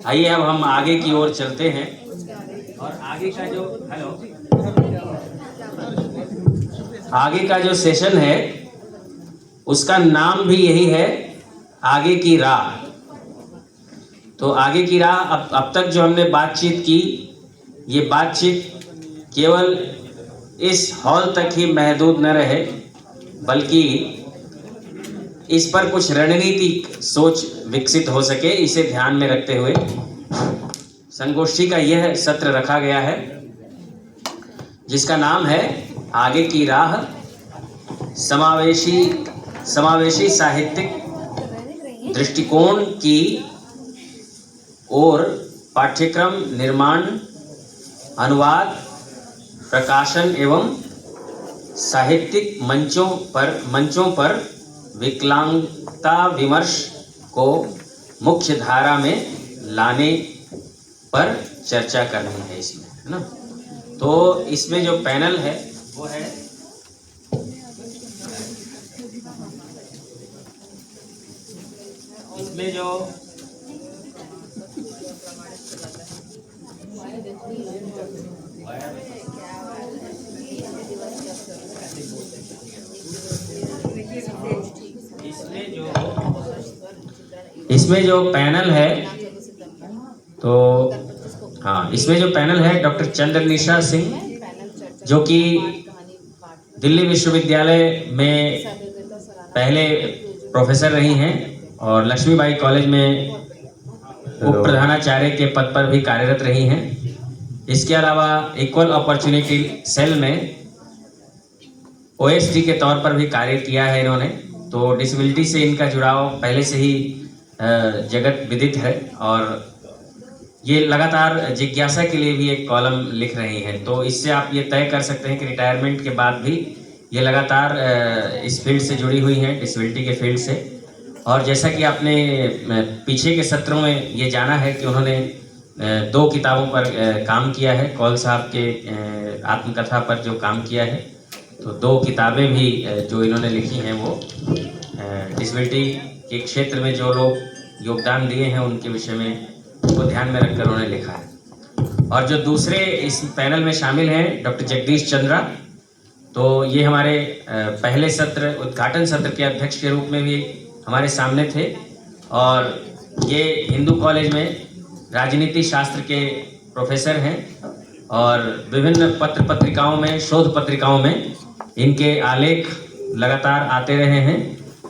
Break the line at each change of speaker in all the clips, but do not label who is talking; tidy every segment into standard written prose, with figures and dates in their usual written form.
आइए अब हम आगे की ओर चलते हैं और आगे का जो सेशन है उसका नाम भी यही है, आगे की राह। तो आगे की राह, अब तक जो हमने बातचीत की, ये बातचीत केवल इस हॉल तक ही महदूद न रहे, बल्कि इस पर कुछ रणनीतिक सोच विकसित हो सके, इसे ध्यान में रखते हुए संगोष्ठी का यह सत्र रखा गया है, जिसका नाम है आगे की राह, समावेशी साहित्यिक दृष्टिकोण की ओर पाठ्यक्रम निर्माण, अनुवाद, प्रकाशन एवं साहित्यिक मंचों पर विकलांगता विमर्श को मुख्य धारा में लाने पर चर्चा करनी है इसमें, है ना। तो इसमें जो पैनल है वो है इसमें जो पैनल है, तो हाँ, इसमें जो पैनल है डॉक्टर चंद्रनिशा सिंह, जो कि दिल्ली विश्वविद्यालय में पहले प्रोफेसर रही हैं और लक्ष्मीबाई कॉलेज में उप प्रधानाचार्य के पद पर भी कार्यरत रही हैं। इसके अलावा इक्वल अपॉर्चुनिटी सेल में ओएसडी के तौर पर भी कार्य किया है इन्होंने। तो डिसेबिलिटी से इनका जुड़ाव पहले से ही जगत विदित है और ये लगातार जिज्ञासा के लिए भी एक कॉलम लिख रही हैं। तो इससे आप ये तय कर सकते हैं कि रिटायरमेंट के बाद भी ये लगातार इस फील्ड से जुड़ी हुई हैं, डिसेबिलिटी के फील्ड से। और जैसा कि आपने पीछे के सत्रों में ये जाना है कि उन्होंने 2 किताबों पर काम किया है, कौल साहब के आत्मकथा पर जो काम किया है, तो 2 किताबें भी जो इन्होंने लिखी हैं वो डिसेबिलिटी के क्षेत्र में जो लोग योगदान दिए हैं उनके विषय में को ध्यान में रखकर उन्होंने लिखा है। और जो दूसरे इस पैनल में शामिल हैं डॉक्टर जगदीश चंद्रा, तो ये हमारे पहले सत्र, उद्घाटन सत्र के अध्यक्ष के रूप में भी हमारे सामने थे और ये हिंदू कॉलेज में राजनीति शास्त्र के प्रोफेसर हैं और विभिन्न पत्र पत्रिकाओं में, शोध पत्रिकाओं में इनके आलेख लगातार आते रहे हैं,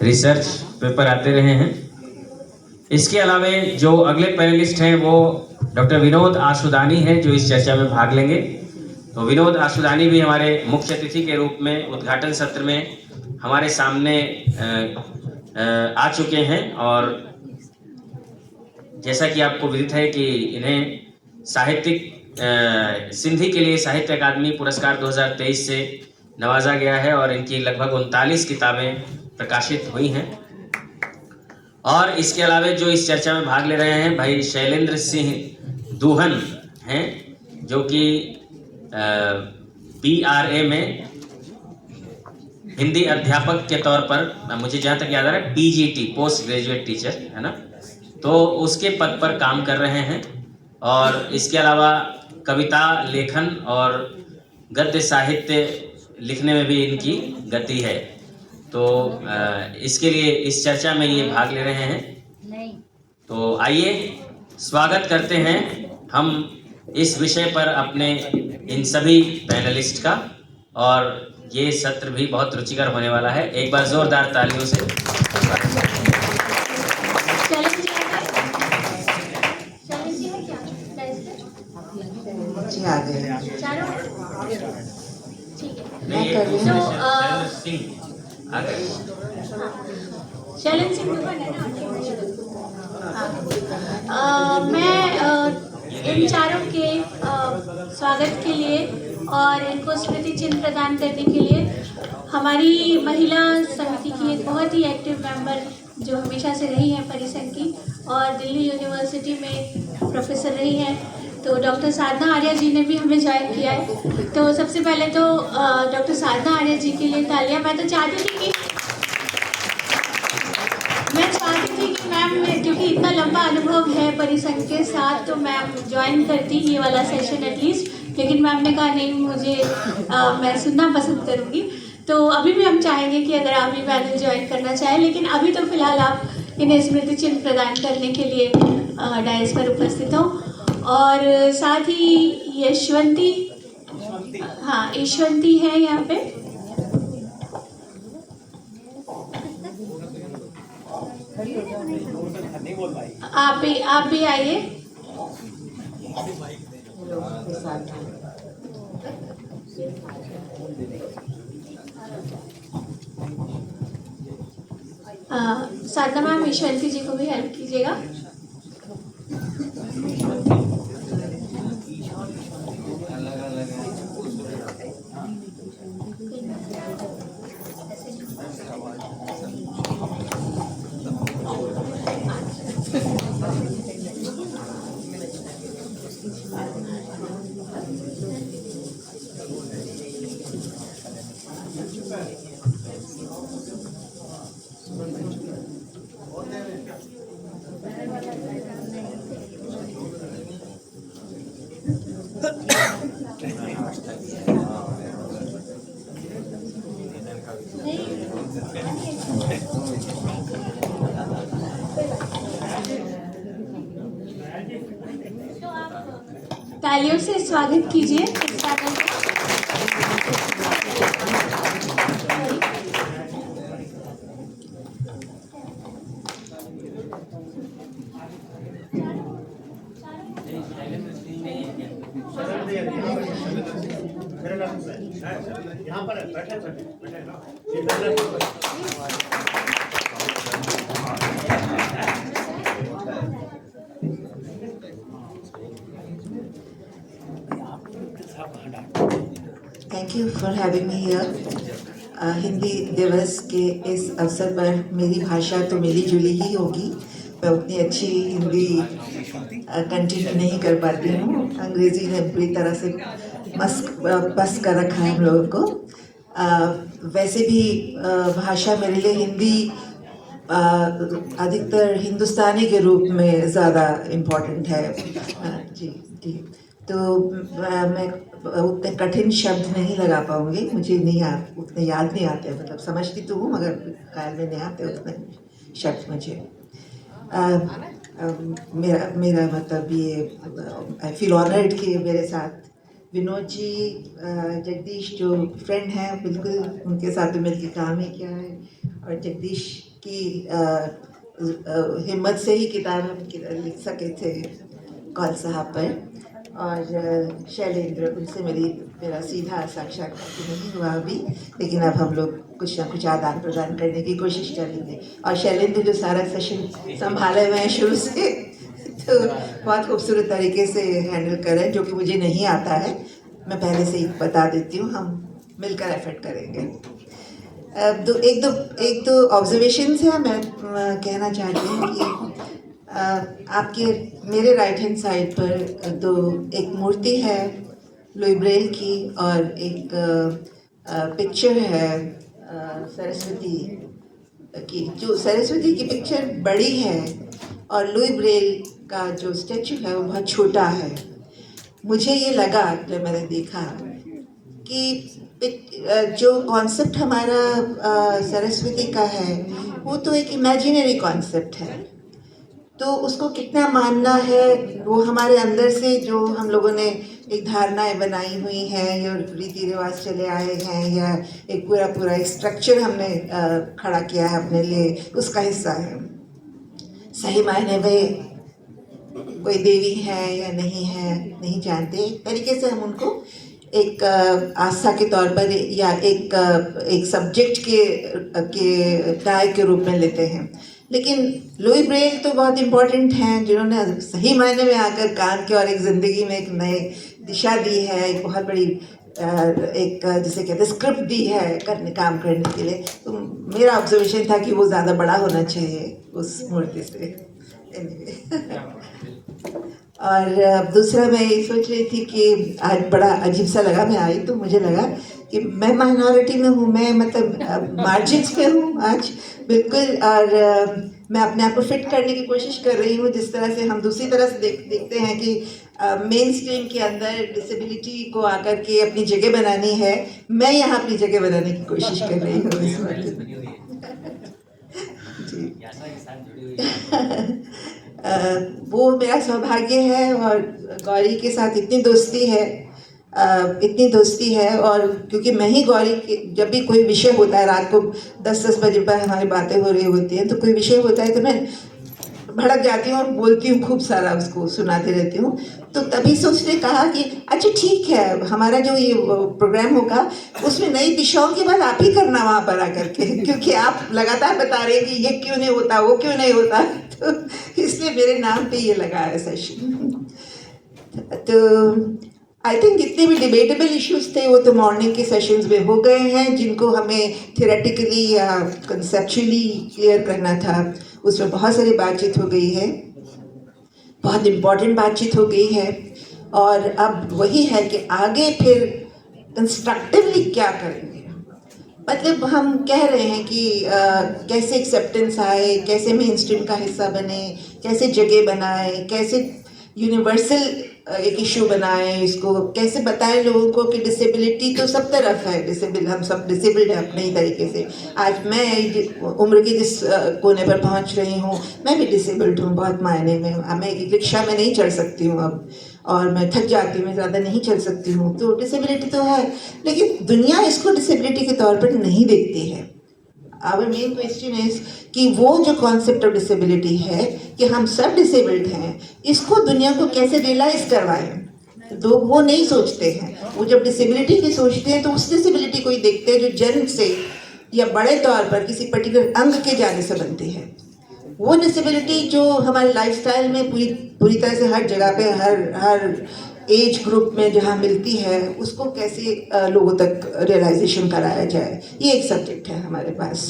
रिसर्च पेपर आते रहे हैं। इसके अलावा जो अगले पैनलिस्ट हैं वो डॉक्टर विनोद आसुदानी हैं, जो इस चर्चा में भाग लेंगे। तो विनोद आसुदानी भी हमारे मुख्य अतिथि के रूप में उद्घाटन सत्र में हमारे सामने आ चुके हैं और जैसा कि आपको विदित है कि इन्हें सिंधी के लिए साहित्य अकादमी पुरस्कार 2023 से नवाजा गया है और इनकी लगभग 39 किताबें प्रकाशित हुई हैं। और इसके अलावा जो इस चर्चा में भाग ले रहे हैं भाई शैलेंद्र सिंह दूहन हैं, जो कि PRA में हिंदी अध्यापक के तौर पर, मुझे जहाँ तक याद आ रहा है PGT, पोस्ट ग्रेजुएट टीचर, है ना, तो उसके पद पर काम कर रहे हैं। और इसके अलावा कविता लेखन और गद्य साहित्य लिखने में भी इनकी गति है। तो इसके लिए इस चर्चा में ये भाग ले रहे हैं। तो आइए स्वागत करते हैं हम इस विषय पर अपने इन सभी पैनलिस्ट का, और ये सत्र भी बहुत रुचिकर होने वाला है। एक बार जोरदार तालियों से
शैलेंद्र सिंह मैं इन चारों के स्वागत के लिए और इनको स्मृति चिन्ह प्रदान करने के लिए हमारी महिला समिति की एक बहुत ही एक्टिव मेंबर जो हमेशा से रही हैं परिसंघ की और दिल्ली यूनिवर्सिटी में प्रोफेसर रही हैं, तो डॉक्टर साधना आर्या जी ने भी हमें ज्वाइन किया है। तो सबसे पहले तो डॉक्टर साधना आर्या जी के लिए तालियां। मैं चाहती थी कि मैं मैम क्योंकि इतना लंबा अनुभव है परिसंघ के साथ तो मैम ज्वाइन करती ये वाला सेशन एटलीस्ट, लेकिन मैम ने कहा नहीं मुझे मैं सुनना पसंद करूँगी। तो अभी भी हम चाहेंगे कि अगर आप भी पैनल ज्वाइन करना चाहें, लेकिन अभी तो फिलहाल आप इन्हें स्मृति चिन्ह प्रदान करने के लिए डायस पर उपस्थित हो। और साथ ही यशवंती, हाँ यशवंती है यहाँ पे। आप भी आइए। साधना मैम यशवंती जी को भी हेल्प कीजिएगा। तालियों से स्वागत कीजिए इस पैनल का।
यहाँ पर बैठे ना।
Thank you for having me here. Hindi दिवस के इस अवसर पर मेरी भाषा तो मिली जुली ही होगी, मैं उतनी अच्छी हिंदी कंटिन्यू नहीं कर पाती हूँ। अंग्रेज़ी ने पूरी तरह से पस कर रखा है हम लोगों को। वैसे भी भाषा मेरे लिए हिंदी अधिकतर हिंदुस्तानी के रूप में ज़्यादा इम्पोर्टेंट है। जी जी, तो मैं उतने कठिन शब्द नहीं लगा पाऊँगी, मुझे उतने याद नहीं आते, मतलब समझती तो हूँ मगर ख्याल में नहीं आते उतने शब्द मुझे। मेरा मतलब ये आई फील ऑनर्ड कि मेरे साथ विनोद जी, जगदीश जो फ्रेंड हैं, बिल्कुल उनके साथ मिल के काम ही किया है। और जगदीश की हिम्मत से ही किताब हम लिख सके थे कौल साहब पर। और शैलेंद्र, उनसे मेरा सीधा साक्षात्कार तो नहीं हुआ अभी, लेकिन अब हम लोग कुछ ना कुछ आदान प्रदान करने की कोशिश करेंगे। और शैलेंद्र जो सारा सेशन संभाले हुए हैं शुरू से, तो बहुत खूबसूरत तरीके से हैंडल करें, जो कि मुझे नहीं आता है। मैं पहले से ही बता देती हूँ, हम मिलकर एफर्ट करेंगे। एक दो ऑब्जर्वेशंस हैं। मैं कहना चाहती हूँ कि आपके मेरे राइट हैंड साइड पर एक मूर्ति है लुई ब्रेल की, और एक पिक्चर है सरस्वती की। जो सरस्वती की पिक्चर बड़ी है और लुई ब्रेल का जो स्टैचू है वो बहुत छोटा है। मुझे ये लगा जब मैंने देखा कि जो कॉन्सेप्ट हमारा सरस्वती का है वो तो एक इमेजिनरी कॉन्सेप्ट है, तो उसको कितना मानना है, वो हमारे अंदर से जो हम लोगों ने एक धारणाएं बनाई हुई हैं या रीति रिवाज चले आए हैं, या एक पूरा एक स्ट्रक्चर हमने खड़ा किया है अपने लिए, उसका हिस्सा है। सही मायने में कोई देवी है या नहीं है नहीं जानते, एक तरीके से हम उनको एक आस्था के तौर पर या एक सब्जेक्ट के टाय के रूप में लेते हैं। लेकिन लुई ब्रेल तो बहुत इम्पोर्टेंट हैं, जिन्होंने सही मायने में आकर काम किया और एक ज़िंदगी में एक नई दिशा दी है, एक बहुत बड़ी एक जिसे कहते हैं स्क्रिप्ट दी है काम करने के लिए। तो मेरा ऑब्जर्वेशन था कि वो ज़्यादा बड़ा होना चाहिए उस मूर्ति से। और दूसरा मैं ये सोच रही थी कि आज बड़ा अजीब सा लगा, मैं आई तो मुझे लगा कि मैं माइनॉरिटी में हूँ, मैं मतलब मार्जिन्स पे हूँ आज बिल्कुल। और मैं अपने आप को फिट करने की कोशिश कर रही हूँ, जिस तरह से हम दूसरी तरह से देखते हैं कि मेन स्ट्रीम के अंदर डिसेबिलिटी को आकर के अपनी जगह बनानी है। मैं यहाँ अपनी जगह बनाने की कोशिश कर रही हूँ इस वक्त। जी वो मेरा सौभाग्य है और गौरी के साथ इतनी दोस्ती है और क्योंकि मैं ही गौरी के जब भी कोई विषय होता है, रात को 10-10 बजे पर हमारी बातें हो रही होती हैं, तो कोई विषय होता है तो मैं भड़क जाती हूँ और बोलती हूँ, खूब सारा उसको सुनाते रहती हूँ। तो तभी से उसने कहा कि अच्छा ठीक है, हमारा जो ये प्रोग्राम होगा उसमें नई दिशाओं की बात आप ही करना वहाँ पर आकर के, क्योंकि आप लगातार बता रहे हैं कि ये क्यों नहीं होता, वो क्यों नहीं होता, तो इसलिए मेरे नाम पे ये लगा है सेशन। तो आई थिंक जितने भी डिबेटेबल इश्यूज थे वो तो मॉर्निंग के सेशंस में हो गए हैं, जिनको हमें थियोरेटिकली या कंसेप्चुअली क्लियर करना था उसमें बहुत सारी बातचीत हो गई है, बहुत इम्पोर्टेंट बातचीत हो गई है। और अब वही है कि आगे फिर कंस्ट्रक्टिवली क्या करेंगे। मतलब हम कह रहे हैं कि कैसे एक्सेप्टेंस आए, कैसे मेन स्ट्रीम का हिस्सा बने, कैसे जगह बनाए, कैसे यूनिवर्सल एक इशू बनाएं, इसको कैसे बताएं लोगों को कि डिसेबिलिटी तो सब तरफ है, हम सब डिसेबल्ड हैं अपने ही तरीके से। आज मैं उम्र के जिस कोने पर पहुंच रही हूँ, मैं भी डिसेबल्ड हूँ बहुत मायने में। मैं एक रिक्शा में नहीं चढ़ सकती हूँ अब, और मैं थक जाती हूँ, मैं ज़्यादा नहीं चल सकती हूँ, तो डिसेबिलिटी तो है, लेकिन दुनिया इसको डिसेबिलिटी के तौर पर नहीं देखती है। आवर मेन क्वेश्चन इज कि वो जो कॉन्सेप्ट ऑफ डिसेबिलिटी है कि हम सब डिसेबल्ड हैं, इसको दुनिया को कैसे रियलाइज करवाएं। लोग वो नहीं सोचते हैं। वो जब डिसेबिलिटी की सोचते हैं तो उस डिसेबिलिटी को ही देखते हैं जो जन्म से या बड़े तौर पर किसी पर्टिकुलर अंग के जाने से बनती है। वो डिसेबिलिटी जो हमारे लाइफस्टाइल में पूरी तरह से हर जगह पे हर एज ग्रुप में जहाँ मिलती है, उसको कैसे लोगों तक रियलाइजेशन कराया जाए, ये एक सब्जेक्ट है हमारे पास।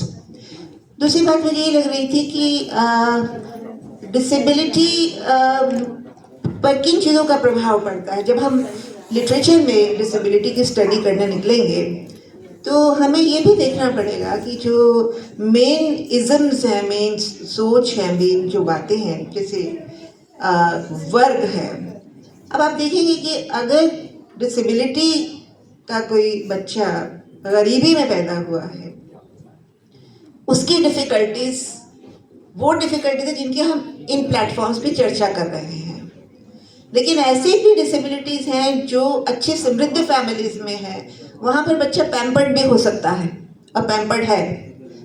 दूसरी बात मुझे ये लग रही थी कि डिसेबिलिटी पर किन चीज़ों का प्रभाव पड़ता है। जब हम लिटरेचर में डिसेबिलिटी की स्टडी करने निकलेंगे तो हमें ये भी देखना पड़ेगा कि जो मेन इज़म्स हैं, मेन सोच है, मेन जो बातें हैं, जैसे वर्ग है। अब आप देखेंगे कि अगर डिसेबिलिटी का कोई बच्चा गरीबी में पैदा हुआ है, उसकी डिफ़िकल्टीज वो डिफ़िकल्टीज है जिनकी हम इन प्लेटफॉर्म्स पे चर्चा कर रहे हैं। लेकिन ऐसे भी डिसेबिलिटीज़ हैं जो अच्छे समृद्ध फैमिलीज़ में हैं, वहाँ पर बच्चा पैम्पर्ड भी हो सकता है, और पैम्पर्ड है।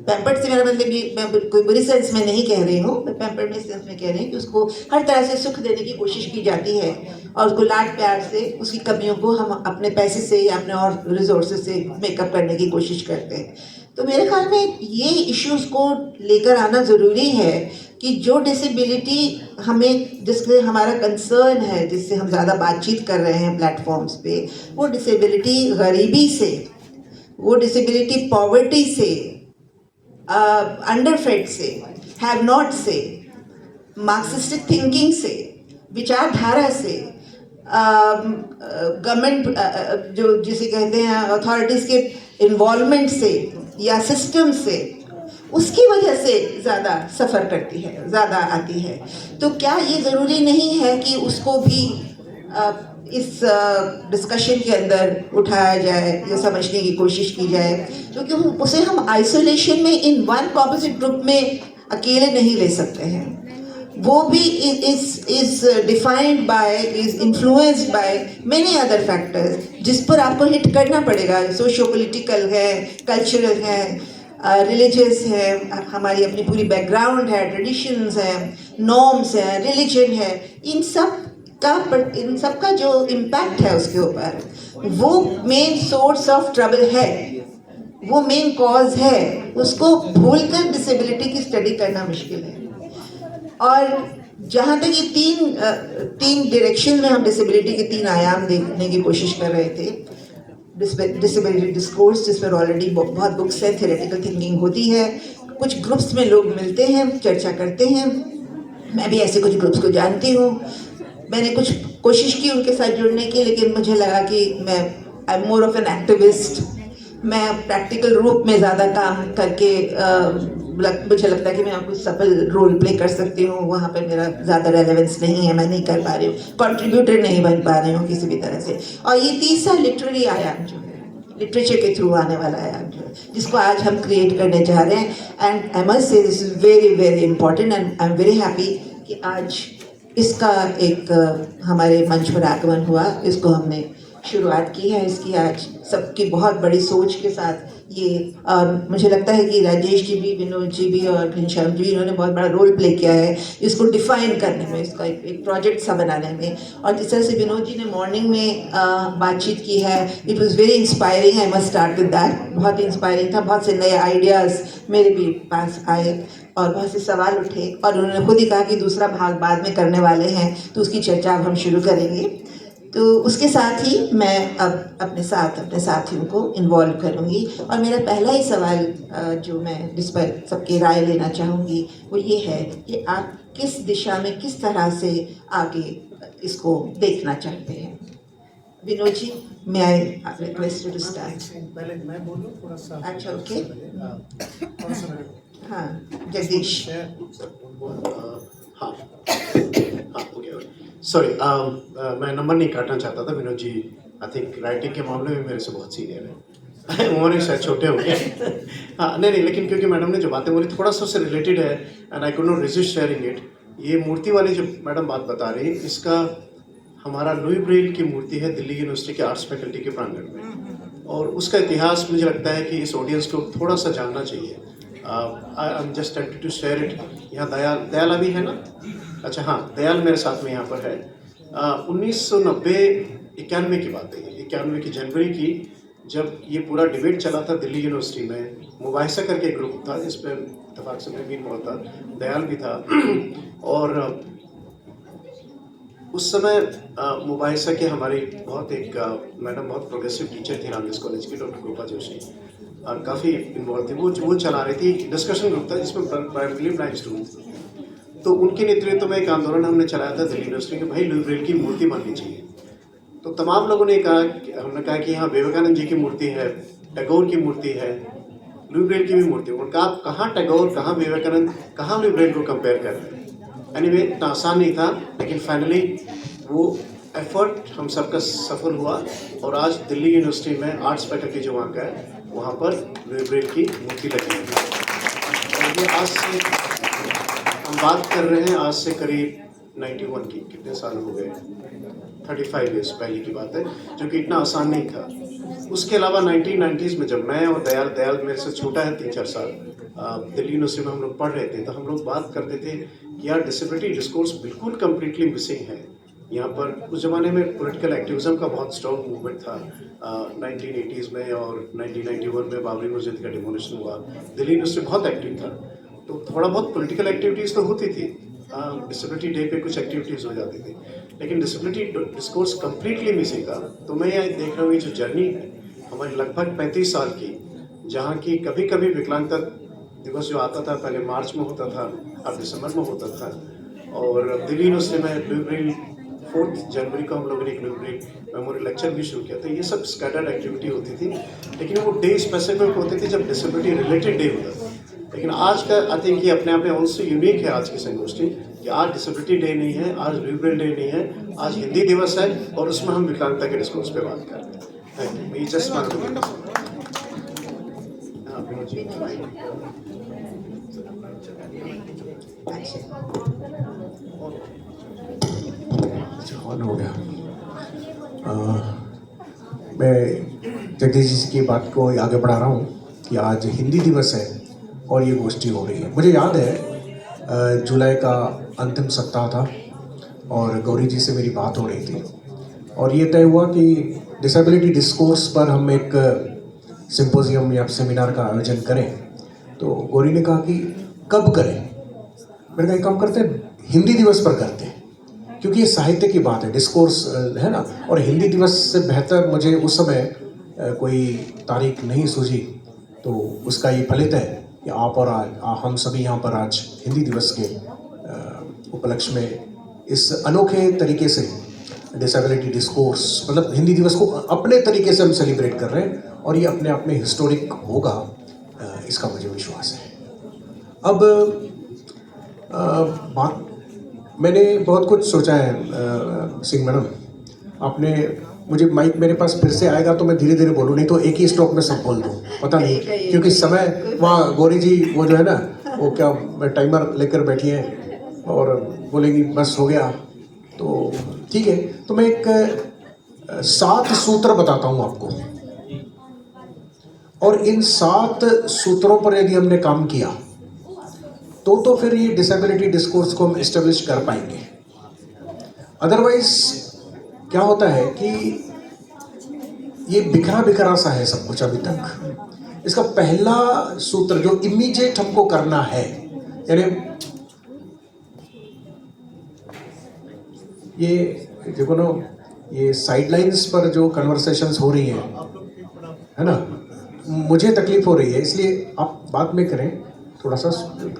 पैम्पर्ड से मेरा मतलब ये, मैं कोई बुरी सेंस में नहीं कह रही हूँ, मैं पैम्पर्ड में सेंस में कह रही हूँ कि उसको हर तरह से सुख देने की कोशिश की जाती है और उसको लाड प्यार से उसकी कमियों को हम अपने पैसे से या अपने और रिसोर्सेज से मेकअप करने की कोशिश करते हैं। तो मेरे ख्याल में ये इश्यूज़ को लेकर आना ज़रूरी है कि जो डिसेबिलिटी हमें, जिससे हमारा कंसर्न है, जिससे हम ज़्यादा बातचीत कर रहे हैं प्लेटफॉर्म्स पे, वो डिसेबिलिटी गरीबी से, वो डिसेबिलिटी पॉवर्टी से, अंडरफेड से, हैव नॉट से, मार्क्सिस्टिक थिंकिंग से, विचारधारा से, गवर्नमेंट जो जिसे कहते हैं अथॉरिटीज़ के इन्वॉल्वमेंट से या सिस्टम से, उसकी वजह से ज़्यादा सफ़र करती है, ज़्यादा आती है। तो क्या ये ज़रूरी नहीं है कि उसको भी इस डिस्कशन के अंदर उठाया जाए या समझने की कोशिश की जाए, क्योंकि उसे हम आइसोलेशन में इन वन कॉम्पोजिट ग्रुप में अकेले नहीं ले सकते हैं। वो भी is defined by, is influenced by many other factors जिस पर आपको हिट करना पड़ेगा। सोशियो पॉलिटिकल है, कल्चरल है, रिलीजियस है, हमारी अपनी पूरी बैकग्राउंड है, ट्रेडिशंस हैं, नॉर्म्स हैं, रिलीजन है, इन सब का जो इम्पैक्ट है उसके ऊपर, वो मेन सोर्स ऑफ ट्रबल है, वो मेन कॉज है। उसको भूलकर डिसेबिलिटी की स्टडी करना मुश्किल है। और जहाँ तक ये तीन डायरेक्शन में हम डिसेबिलिटी के 3 आयाम देखने की कोशिश कर रहे थे, डिसेबिलिटी डिस्कोर्स, जिस पर ऑलरेडी बहुत बुक्स हैं, थियोरेटिकल थिंकिंग होती है, कुछ ग्रुप्स में लोग मिलते हैं, चर्चा करते हैं। मैं भी ऐसे कुछ ग्रुप्स को जानती हूँ। मैंने कुछ कोशिश की उनके साथ जुड़ने की, लेकिन मुझे लगा कि I am more of an activist. मैं प्रैक्टिकल रूप में ज़्यादा काम करके मुझे लगता है कि मैं आपको सफल रोल प्ले कर सकती हूँ, वहाँ पर मेरा ज़्यादा रेलेवेंस नहीं है, मैं नहीं कर पा रही हूँ, कंट्रीब्यूटर नहीं बन पा रही हूँ किसी भी तरह से। और ये तीसरा लिटरेरी आयाम जो है, लिटरेचर के थ्रू आने वाला आयाम जो है, जिसको आज हम क्रिएट करने जा रहे हैं, and I must say this is very very important, and I am very happy कि आज इसका एक हमारे मंच पर आगमन हुआ, इसको हमने शुरुआत की है इसकी आज सबकी बहुत बड़ी सोच के साथ। ये मुझे लगता है कि राजेश जी भी, विनोद जी भी और घनश्याम जी भी, इन्होंने बहुत बड़ा रोल प्ले किया है इसको डिफाइन करने में, इसका एक प्रोजेक्ट सा बनाने में। और जिस तरह से विनोद जी ने मॉर्निंग में बातचीत की है, it was very inspiring, I must start with that. बहुत इंस्पायरिंग था, बहुत से नए आइडियाज़ मेरे भी पास आए और बहुत से सवाल उठे, और उन्होंने खुद ही कहा कि दूसरा भाग बाद में करने वाले हैं, तो उसकी चर्चा अब हम शुरू करेंगे। तो उसके साथ ही मैं अब अपने साथियों को इन्वॉल्व करूँगी, और मेरा पहला ही सवाल जो मैं जिस पर सबकी राय लेना चाहूँगी वो ये है कि आप किस दिशा में, किस तरह से आगे इसको देखना चाहते हैं। विनोद जी, मैं आई रिक्वेस्ट टू स्टार्ट।
पहले मैं बोलूं थोड़ा सा?
अच्छा, ओके।
थोड़ा सा
हाँ, जगदीश।
हाँ, ओके, सॉरी, मैं नंबर नहीं काटना चाहता था। Vinod ji I think writing के मामले में मेरे से बहुत सीनियर है। उन्होंने शायद छोटे होंगे। हाँ, नहीं, लेकिन क्योंकि मैडम ने जो बातें बोली थोड़ा सा उससे रिलेटेड है, and I could not resist sharing it. ये मूर्ति वाली जो मैडम बात बता रही, इसका हमारा लुई ब्रेल की मूर्ति है दिल्ली यूनिवर्सिटी के आर्ट्स फैकल्टी के प्रांगण में, और उसका इतिहास मुझे लगता है कि इस ऑडियंस को थोड़ा सा जानना चाहिए। I am just tempted to share it. यहाँ दयाल अभी है ना? अच्छा, हाँ, दयाल मेरे साथ में यहाँ पर है। 1991 की बात है, 91 की जनवरी की, जब ये पूरा डिबेट चला था दिल्ली यूनिवर्सिटी में। मुबाहिसा करके एक ग्रुप था जिस पर इत्तेफाक से मैं भी बहुत था, दयाल भी था। और उस समय मुबाहिसा के हमारी बहुत एक मैडम बहुत प्रोग्रेसिव टीचर थी रामदास कॉलेज की, डॉक्टर गोपा जोशी, और काफ़ी इन्वॉल्व थी। वो चला रही थी, डिस्कशन ग्रुप था जिसमें प्राइमरी ब्लाइंड स्टूडेंट्स। तो उनके नेतृत्व में एक आंदोलन हमने चलाया था दिल्ली यूनिवर्सिटी के, भाई लुई ब्रेल की मूर्ति बननी चाहिए। तो तमाम लोगों ने कहा, हमने कहा कि यहाँ विवेकानंद जी की मूर्ति है, टैगोर की मूर्ति है, लुई ब्रेल की भी मूर्ति। उन्होंने कहा आप कहाँ टैगोर, कहाँ विवेकानंद, कहाँ लुई ब्रेल को कंपेयर कर रहे हैं। एनीवे, इतना आसान नहीं था, लेकिन फाइनली वो एफर्ट हम सबका सफल हुआ, और आज दिल्ली यूनिवर्सिटी में आर्ट्स फैकल्टी जो वहाँ का है, वहाँ पर लुई ब्रेल की मूर्ति लगी है। और ये आज से हम बात कर रहे हैं, आज से करीब 91 की, कितने साल हो गए, 35 ईयर्स पहले की बात है, जो कि इतना आसान नहीं था। उसके अलावा 1990s में जब मैं और दयाल मेरे से छोटा है 3-4 साल, दिल्ली यूनिवर्सिटी में हम लोग पढ़ रहे थे, तो हम लोग बात करते थे कि यार डिसेबिलिटी डिस्कोर्स बिल्कुल कम्प्लीटली मिसिंग है यहाँ पर। उस ज़माने में पॉलिटिकल एक्टिविज्म का बहुत स्ट्रॉन्ग मूवमेंट था 1980s में, और 1991 में बाबरी मस्जिद का डिमोलिशन हुआ। दिल्ली यूनिवर्सिटी बहुत एक्टिव था, तो थोड़ा बहुत पॉलिटिकल एक्टिविटीज़ तो होती थी, डिसेबिलिटी डे पे कुछ एक्टिविटीज़ हो जाती थी, लेकिन डिसेबिलिटी डिस्कोर्स कम्प्लीटली मिसिंग था। तो मैं ये देख रहा हूँ ये जो जर्नी है हमारी लगभग 35 साल की, जहाँ की कभी कभी विकलांगता दिवस जो आता था पहले मार्च में होता था, अब दिसंबर में होता था, और दिल्ली यूनिवर्सिटी में लुई ब्रेल 4 जनवरी को हम लोगों ने एक लुई ब्रेल मेमोरियल लेक्चर भी शुरू किया था। ये सब स्कैटर्ड एक्टिविटी होती थी, लेकिन वो डे स्पेसिफिक होते थे जब डिसेबिलिटी रिलेटेड डे होता था। लेकिन आज का आई थिंक ये अपने आप में ऑल्सो यूनिक है आज की संगोष्ठी, कि आज डिसेबिलिटी डे नहीं है, आज लुई ब्रेल डे नहीं है, आज हिंदी दिवस है, और उसमें हम विकलांगता के डिस्कोर्स पे बात कर रहे हैं। Thank you. जस्ट
ऑन हो गया। मैं जगदीश जी की बात को आगे बढ़ा रहा हूँ कि आज हिंदी दिवस है और ये गोष्ठी हो रही है। मुझे याद है जुलाई का अंतिम सप्ताह था और गौरी जी से मेरी बात हो रही थी, और ये तय हुआ कि डिसेबिलिटी डिस्कोर्स पर हम एक सिंपोजियम या सेमिनार का आयोजन करें। तो गौरी ने कहा कि कब करें। मैंने कहा एक काम करते हैं, हिंदी दिवस पर करते हैं, क्योंकि ये साहित्य की बात है, डिस्कोर्स है ना, और हिंदी दिवस से बेहतर मुझे उस समय कोई तारीख नहीं सूझी। तो उसका ये फलित है कि आप और हम सभी यहाँ पर आज हिंदी दिवस के उपलक्ष्य में इस अनोखे तरीके से डिसेबिलिटी डिस्कोर्स, मतलब हिंदी दिवस को अपने तरीके से हम सेलिब्रेट कर रहे हैं, और ये अपने आप में हिस्टोरिक होगा, इसका मुझे विश्वास है। अब बात मैंने बहुत कुछ सोचा है सिंह मैडम, आपने मुझे माइक मेरे पास फिर से आएगा तो मैं धीरे धीरे बोलूँ, नहीं तो एक ही स्ट्रोक में सब बोल दूँ, पता नहीं क्योंकि समय वहाँ गौरी जी वो जो है ना वो क्या टाइमर लेकर बैठी हैं और बोलेंगी बस हो गया, तो ठीक है। तो मैं एक 7 सूत्र बताता हूँ आपको, और इन 7 सूत्रों पर यदि हमने काम किया तो फिर ये डिसेबिलिटी डिस्कोर्स को हम एस्टेब्लिश कर पाएंगे। अदरवाइज क्या होता है कि ये बिखरा बिखरा सा है सब कुछ अभी तक। इसका पहला सूत्र जो इमीडिएट हमको करना है, यानी ये देखो ना, ये साइडलाइंस पर जो कन्वर्सेशंस हो रही हैं है ना, मुझे तकलीफ हो रही है, इसलिए आप बात में करें थोड़ा सा।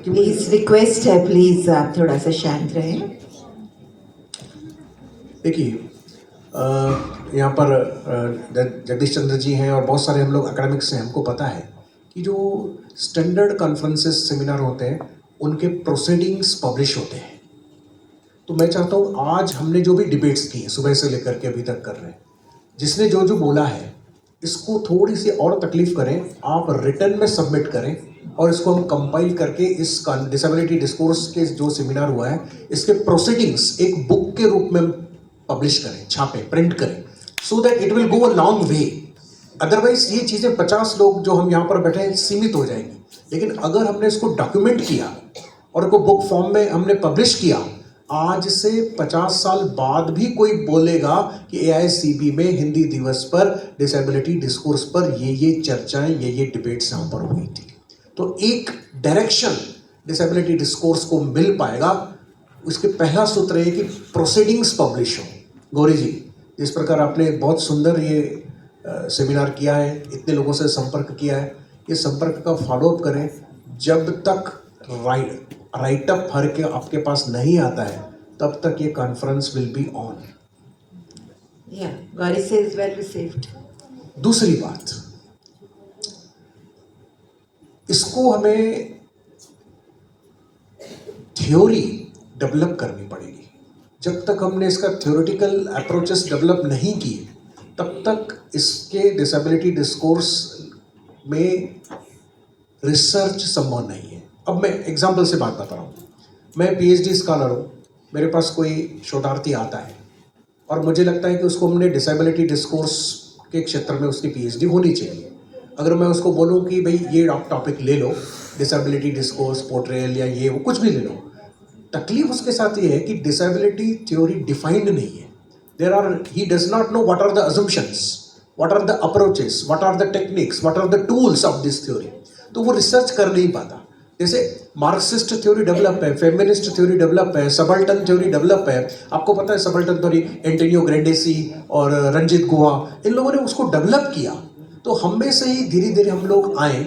प्लीज रिक्वेस्ट है, प्लीज आप थोड़ा सा शांत रहें।
देखिए यहाँ पर जगदीश चंद्र जी हैं और बहुत सारे हम लोग एकेडमिक्स हैं, हमको पता है कि जो स्टैंडर्ड कॉन्फ्रेंसेस सेमिनार होते हैं उनके प्रोसीडिंग्स पब्लिश होते हैं। तो मैं चाहता हूँ आज हमने जो भी डिबेट्स की हैं सुबह से लेकर के अभी तक कर रहे हैं, जिसने जो जो बोला है इसको थोड़ी सी और तकलीफ करें, आप रिटर्न में सबमिट करें और इसको हम कंपाइल करके इस डिसेबिलिटी डिस्कोर्स के जो सेमिनार हुआ है इसके प्रोसीडिंग्स एक बुक के रूप में पब्लिश करें, छापें, प्रिंट करें, so that it will go a long way. Otherwise ये चीज़ें 50 लोग जो हम यहाँ पर बैठे हैं सीमित हो जाएंगी, लेकिन अगर हमने इसको डॉक्यूमेंट किया और इसको बुक फॉर्म में हमने पब्लिश किया, आज से 50 साल बाद भी कोई बोलेगा कि AICB में हिंदी दिवस पर डिसेबिलिटी डिस्कोर्स पर ये चर्चाएं, ये डिबेट्स यहाँ पर हुई थी। तो एक डायरेक्शन डिसेबिलिटी डिस्कोर्स को मिल पाएगा। उसके पहला सूत्र है कि प्रोसीडिंग्स पब्लिश हो। गौरी जी, इस प्रकार आपने बहुत सुंदर ये सेमिनार किया है, इतने लोगों से संपर्क किया है, ये संपर्क का फॉलोअप करें। जब तक राइटअप भर के आपके पास नहीं आता है तब तक ये conference will be on.
Gauri says well received.
दूसरी बात, इसको हमें थ्योरी डेवलप करनी पड़ेगी। जब तक हमने इसका थ्योरेटिकल अप्रोचेस डेवलप नहीं किए तब तक इसके डिसेबिलिटी डिस्कोर्स में रिसर्च संभव नहीं है। अब मैं एग्जाम्पल से बात बता रहा हूँ। मैं PhD स्कॉलर हूँ, मेरे पास कोई शोधार्थी आता है और मुझे लगता है कि उसको हमने डिसेबिलिटी डिस्कोर्स के क्षेत्र में उसकी PhD होनी चाहिए। अगर मैं उसको बोलूँ कि भाई ये आप टॉपिक ले लो, डिसेबिलिटी डिस्कोर्स, पोर्ट्रेयल या ये वो कुछ भी ले लो, तकलीफ उसके साथ ये है कि डिसेबिलिटी थ्योरी डिफाइंड नहीं है। he does not know what are the assumptions, what are the approaches, what are the techniques, what are the tools of this theory। तो वो रिसर्च कर नहीं पाता। जैसे मार्क्सिस्ट थ्योरी डेवलप है, फेमिनिस्ट थ्योरी डेवलप है, सबल्टन थ्योरी डेवलप है। आपको पता है सबल्टन थ्योरी एंटोनियो ग्रेंडेसी और रंजित गुहा, इन लोगों ने उसको डेवलप किया। तो हम में से ही धीरे धीरे हम लोग आए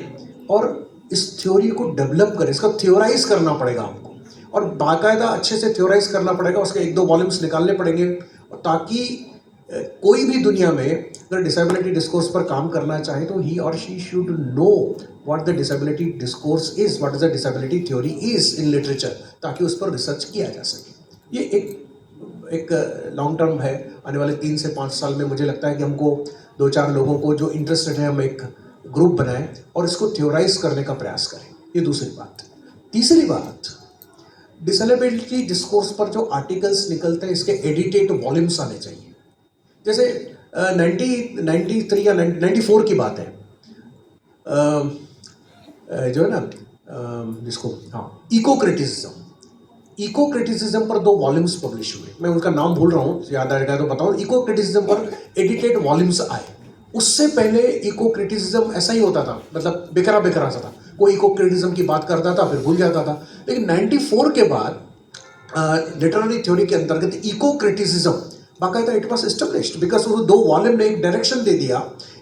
और इस थ्योरी को डेवलप करें, इसका थ्योराइज करना पड़ेगा हमको, और बाकायदा अच्छे से थ्योराइज करना पड़ेगा। उसके 1-2 वॉल्यूम्स निकालने पड़ेंगे, ताकि कोई भी दुनिया में अगर डिसेबिलिटी डिस्कोर्स पर काम करना चाहे तो ही और she should know what the disability discourse is, what is the disability theory is in literature, ताकि उस पर रिसर्च किया जा सके। ये एक लॉन्ग टर्म है। आने वाले 3 से 5 साल में मुझे लगता है कि हमको 2-4 लोगों को जो इंटरेस्टेड है, हम एक ग्रुप बनाएं और इसको थ्योराइज करने का प्रयास करें। ये दूसरी बात। तीसरी बात, डिसेबिलिटी डिस्कोर्स पर जो आर्टिकल्स निकलते हैं इसके एडिटेड वॉल्यूम्स आने चाहिए। जैसे 93 या 94 की बात है, जो है ना जिसको इको क्रिटिसिज्म पर 2 वॉल्यूम्स पब्लिश हुए। मैं उनका नाम भूल रहा हूँ, याद आएगा तो बताऊँ। इको क्रिटिसिज्म पर एडिटेड वॉल्यूम्स आए। उससे पहले इको क्रिटिसिज्म ऐसा ही होता था, मतलब बिखरा बिखरा सा था। कोई इको क्रिटिसिज्म की बात करता था फिर भूल जाता था। लेकिन 94 के बाद लिटरेरी थ्योरी के अंतर्गत इको क्रिटिसिज्म बाकायदा इट वॉज एस्टेब्लिश्ड, बिकॉज वो 2 वॉल्यूम ने एक डायरेक्शन दे दिया,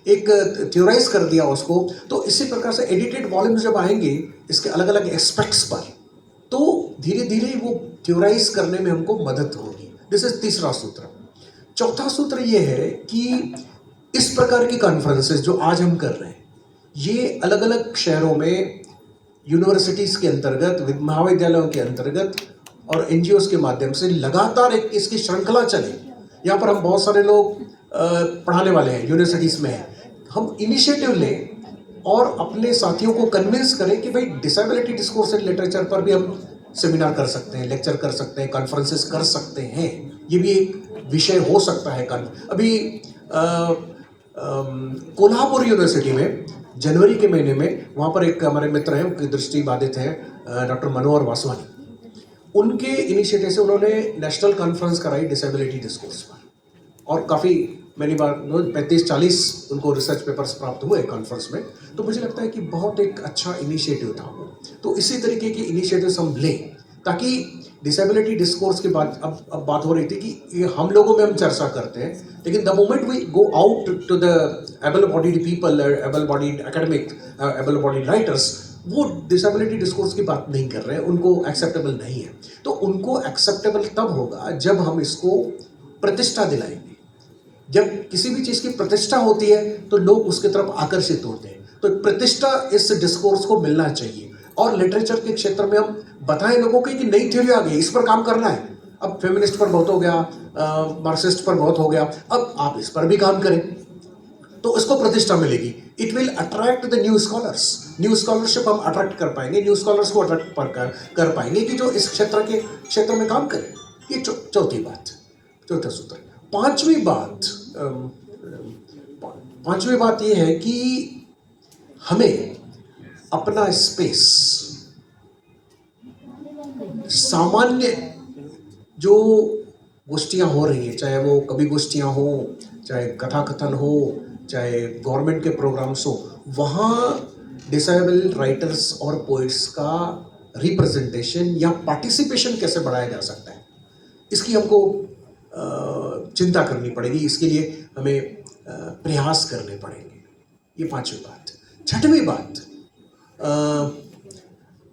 एक थ्योराइज कर दिया उसको। तो इसी प्रकार से एडिटेड वॉल्यूम्स जब आएंगे इसके अलग अलग एस्पेक्ट्स पर, तो धीरे धीरे वो थ्योराइज करने में हमको मदद होगी। दिस इज तीसरा सूत्र। चौथा सूत्र ये है कि इस प्रकार की कॉन्फ्रेंसेस जो आज हम कर रहे हैं, ये अलग अलग शहरों में यूनिवर्सिटीज़ के अंतर्गत, महाविद्यालयों के अंतर्गत और NGOs के माध्यम से लगातार एक इसकी श्रृंखला चले। यहाँ पर हम बहुत सारे लोग पढ़ाने वाले हैं, यूनिवर्सिटीज़ में हैं, हम इनिशिएटिव लें और अपने साथियों को कन्विंस करें कि भाई डिसेबिलिटी डिस्कोर्स एंड लिटरेचर पर भी हम सेमिनार कर सकते हैं, लेक्चर कर सकते हैं, कॉन्फ्रेंसेस कर सकते हैं। ये भी एक विषय हो सकता है। अभी कोल्हापुर यूनिवर्सिटी में जनवरी के महीने में, वहाँ पर एक हमारे मित्र हैं, उनकी दृष्टि बाधित हैं, डॉक्टर मनोहर वासवानी, उनके इनिशिएटिव से उन्होंने नेशनल कॉन्फ्रेंस कराई डिसेबिलिटी डिस्कोर्स पर, और काफ़ी मैंने बार 35-40 उनको रिसर्च पेपर्स प्राप्त हुए कॉन्फ्रेंस में। तो मुझे लगता है कि बहुत एक अच्छा इनिशिएटिव था वो। तो इसी तरीके के इनिशिएटिव्स हम लें ताकि डिसेबिलिटी डिस्कोर्स के बाद अब बात हो रही थी कि ये हम लोगों में हम चर्चा करते हैं, लेकिन the moment we go out to the able bodied people, able bodied academic, able bodied writers, वो डिसेबिलिटी डिस्कोर्स की बात नहीं कर रहे हैं, उनको एक्सेप्टेबल नहीं है। तो उनको एक्सेप्टेबल तब होगा जब हम इसको प्रतिष्ठा दिलाएंगे। जब किसी भी चीज़ की प्रतिष्ठा होती है तो लोग उसकी तरफ आकर्षित होते हैं। तो प्रतिष्ठा इस डिस्कोर्स को मिलना चाहिए। और लिटरेचर के क्षेत्र में हम बताएं लोगों को कि नई थ्योरी आ गई, इस पर काम करना है। अब फेमिनिस्ट पर बहुत हो गया, मार्क्सिस्ट पर बहुत हो गया, अब आप इस पर भी काम करें तो इसको प्रतिष्ठा मिलेगी। It will attract the new scholars. New scholarship हम अट्रैक्ट कर पाएंगे, न्यू स्कॉलर्स को अट्रैक्ट कर पाएंगे कि जो इस क्षेत्र में काम करें। ये चौथी बात, चौथा सूत्र। पांचवी बात ये है कि हमें अपना स्पेस, सामान्य जो गोष्ठियाँ हो रही हैं, चाहे वो कवि गोष्ठियाँ हो, चाहे कथा कथन हो, चाहे गवर्नमेंट के प्रोग्राम्स हो, वहाँ डिसेबल राइटर्स और पोइट्स का रिप्रेजेंटेशन या पार्टिसिपेशन कैसे बढ़ाया जा सकता है, इसकी हमको चिंता करनी पड़ेगी। इसके लिए हमें प्रयास करने पड़ेंगे। ये पांचवी बात। छठवीं बात,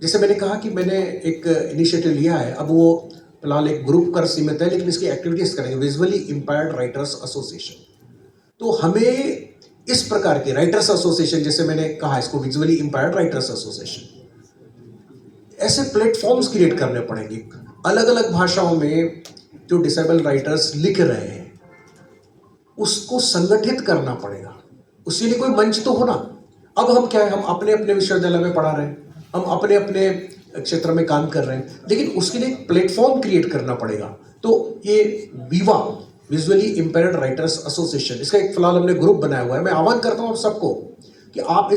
जैसे मैंने कहा कि मैंने एक इनिशिएटिव लिया है, अब वो फिलहाल एक ग्रुप कर सीमित है, लेकिन इसकी एक्टिविटीज़ करेंगे, विजुअली इम्पेयर्ड राइटर्स एसोसिएशन। तो हमें इस प्रकार के राइटर्स एसोसिएशन, जैसे मैंने कहा इसको विजुअली इम्पेयर्ड राइटर्स एसोसिएशन, ऐसे प्लेटफॉर्म्स क्रिएट करने पड़ेंगे। अलग अलग भाषाओं में जो डिसेबल राइटर्स लिख रहे हैं उसको संगठित करना पड़ेगा। उसके लिए कोई मंच तो होना। अब हम क्या है, हम अपने अपने विश्वविद्यालय में पढ़ा रहे हैं, हम अपने अपने क्षेत्र में काम कर रहे हैं, लेकिन उसके लिए एक प्लेटफॉर्म क्रिएट करना पड़ेगा। तो ये विवा, विजुअली इम्पेयर्ड राइटर्स एसोसिएशन, इसका एक फिलहाल हमने ग्रुप बनाया हुआ है। मैं आह्वान करता हूँ आप सबको कि आप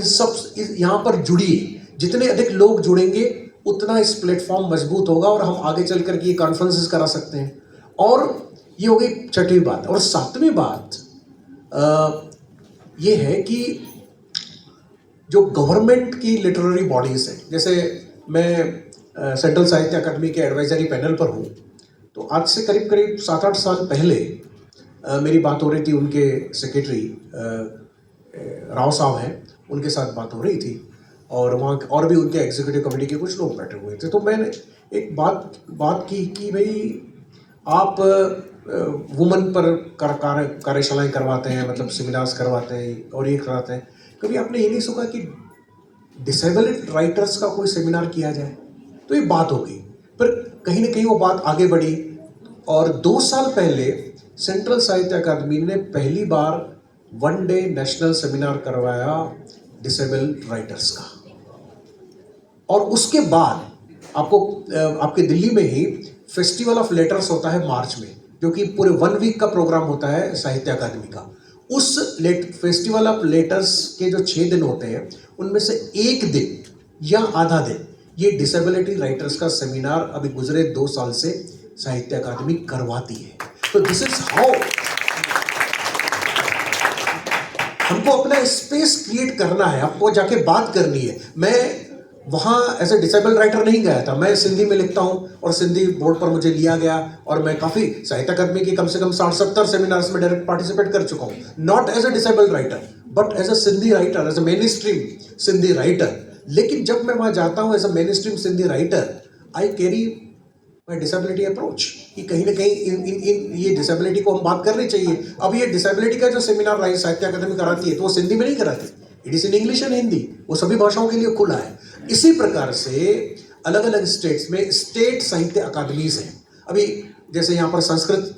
यहाँ पर जुड़िए। जितने अधिक लोग जुड़ेंगे उतना इस प्लेटफॉर्म मजबूत होगा और हम आगे चल कर के ये कॉन्फ्रेंसेस करा सकते हैं। और ये हो गई छठवीं बात। और सातवीं बात ये है कि जो गवर्नमेंट की लिटरेरी बॉडीज़ हैं, जैसे मैं सेंट्रल साहित्य अकादमी के एडवाइजरी पैनल पर हूँ, तो आज से करीब करीब 7-8 साल पहले मेरी बात हो रही थी, उनके सेक्रेटरी राव साहब हैं, उनके साथ बात हो रही थी, और वहाँ और भी उनके एग्जीक्यूटिव कमेटी के कुछ लोग बैठे हुए थे। तो मैंने एक बात की कि भाई आप वुमन पर कार्यशालाएँ करवाते हैं, मतलब सेमिनार्स करवाते हैं और ये करवाते हैं, कभी आपने ये नहीं सोचा कि डिसेबल्ड राइटर्स का कोई सेमिनार किया जाए? तो ये बात हो गई, पर कहीं ना कहीं वो बात आगे बढ़ी और 2 साल पहले सेंट्रल साहित्य अकादमी ने पहली बार 1 डे नेशनल सेमिनार करवाया डिसेबल्ड राइटर्स का। और उसके बाद आपके दिल्ली में ही फेस्टिवल ऑफ लेटर्स होता है मार्च में, जो कि पूरे 1 वीक का प्रोग्राम होता है साहित्य अकादमी का। उस फेस्टिवल ऑफ लेटर्स के जो 6 दिन होते हैं, उनमें से 1 दिन या आधा दिन ये डिसेबिलिटी राइटर्स का सेमिनार अभी गुजरे 2 साल से साहित्य अकादमी करवाती है। तो दिस इज हाउ हमको अपना स्पेस क्रिएट करना है, आपको जाके बात करनी है। मैं वहाँ एज ए डिसेबल राइटर नहीं गया था, मैं सिंधी में लिखता हूँ और सिंधी बोर्ड पर मुझे लिया गया और मैं काफ़ी साहित्य अकादमी की कम से कम 60-70 सेमिनार्स में डायरेक्ट पार्टिसिपेट कर चुका हूँ, not as a disable writer but as a Sindhi writer, as a mainstream Sindhi writer. लेकिन जब मैं वहाँ जाता हूँ as a mainstream Sindhi writer, I carry my disability approach कि कहीं ना कहीं इन ये डिसेबिलिटी को हम बात करनी चाहिए। अब ये डिसेबिलिटी का जो सेमिनार साहित्य अकादमी कराती है तो वो सिंधी में नहीं कराती, it is in English and Hindi, वो सभी भाषाओं के लिए खुला है। इसी प्रकार से अलग अलग स्टेट्स में स्टेट साहित्य अकादमीज हैं। अभी जैसे यहाँ पर संस्कृत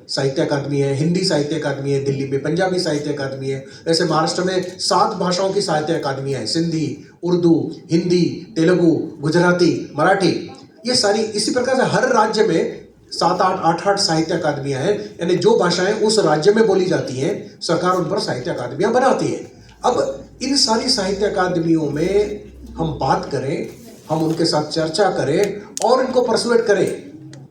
साहित्य अकादमी है, हिंदी साहित्य अकादमी है, दिल्ली में पंजाबी साहित्य अकादमी है, वैसे महाराष्ट्र में 7 भाषाओं की साहित्य अकादमियाँ हैं, सिंधी, उर्दू, हिंदी, तेलुगु, गुजराती, मराठी, ये सारी। इसी प्रकार से हर राज्य में 7-8 साहित्य अकादमियाँ हैं, यानी जो भाषाएं उस राज्य में बोली जाती हैं सरकार उन पर साहित्य अकादमियाँ बनाती है। अब इन सारी साहित्य अकादमियों में हम बात करें, हम उनके साथ चर्चा करें और इनको परसुएट करें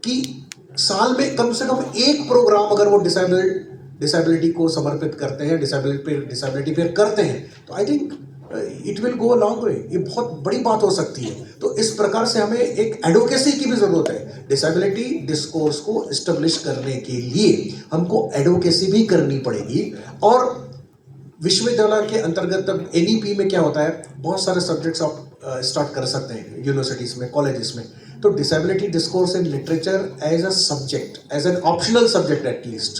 कि साल में कम से कम एक प्रोग्राम अगर वो डिसेबिलिटी को समर्पित करते हैं, डिसेबिलिटी पर करते हैं, तो I think it will go a long way. ये बहुत बड़ी बात हो सकती है। तो इस प्रकार से हमें एक एडवोकेसी की भी ज़रूरत है। डिसेबिलिटी डिस्कोर्स को इस्टेब्लिश करने के लिए हमको एडवोकेसी भी करनी पड़ेगी। और विश्वविद्यालय के अंतर्गत अब NEP में क्या होता है, बहुत सारे सब्जेक्ट्स आप स्टार्ट कर सकते हैं यूनिवर्सिटीज़ में, कॉलेजेस में। तो disability discourse in literature as a subject, as an optional subject at least,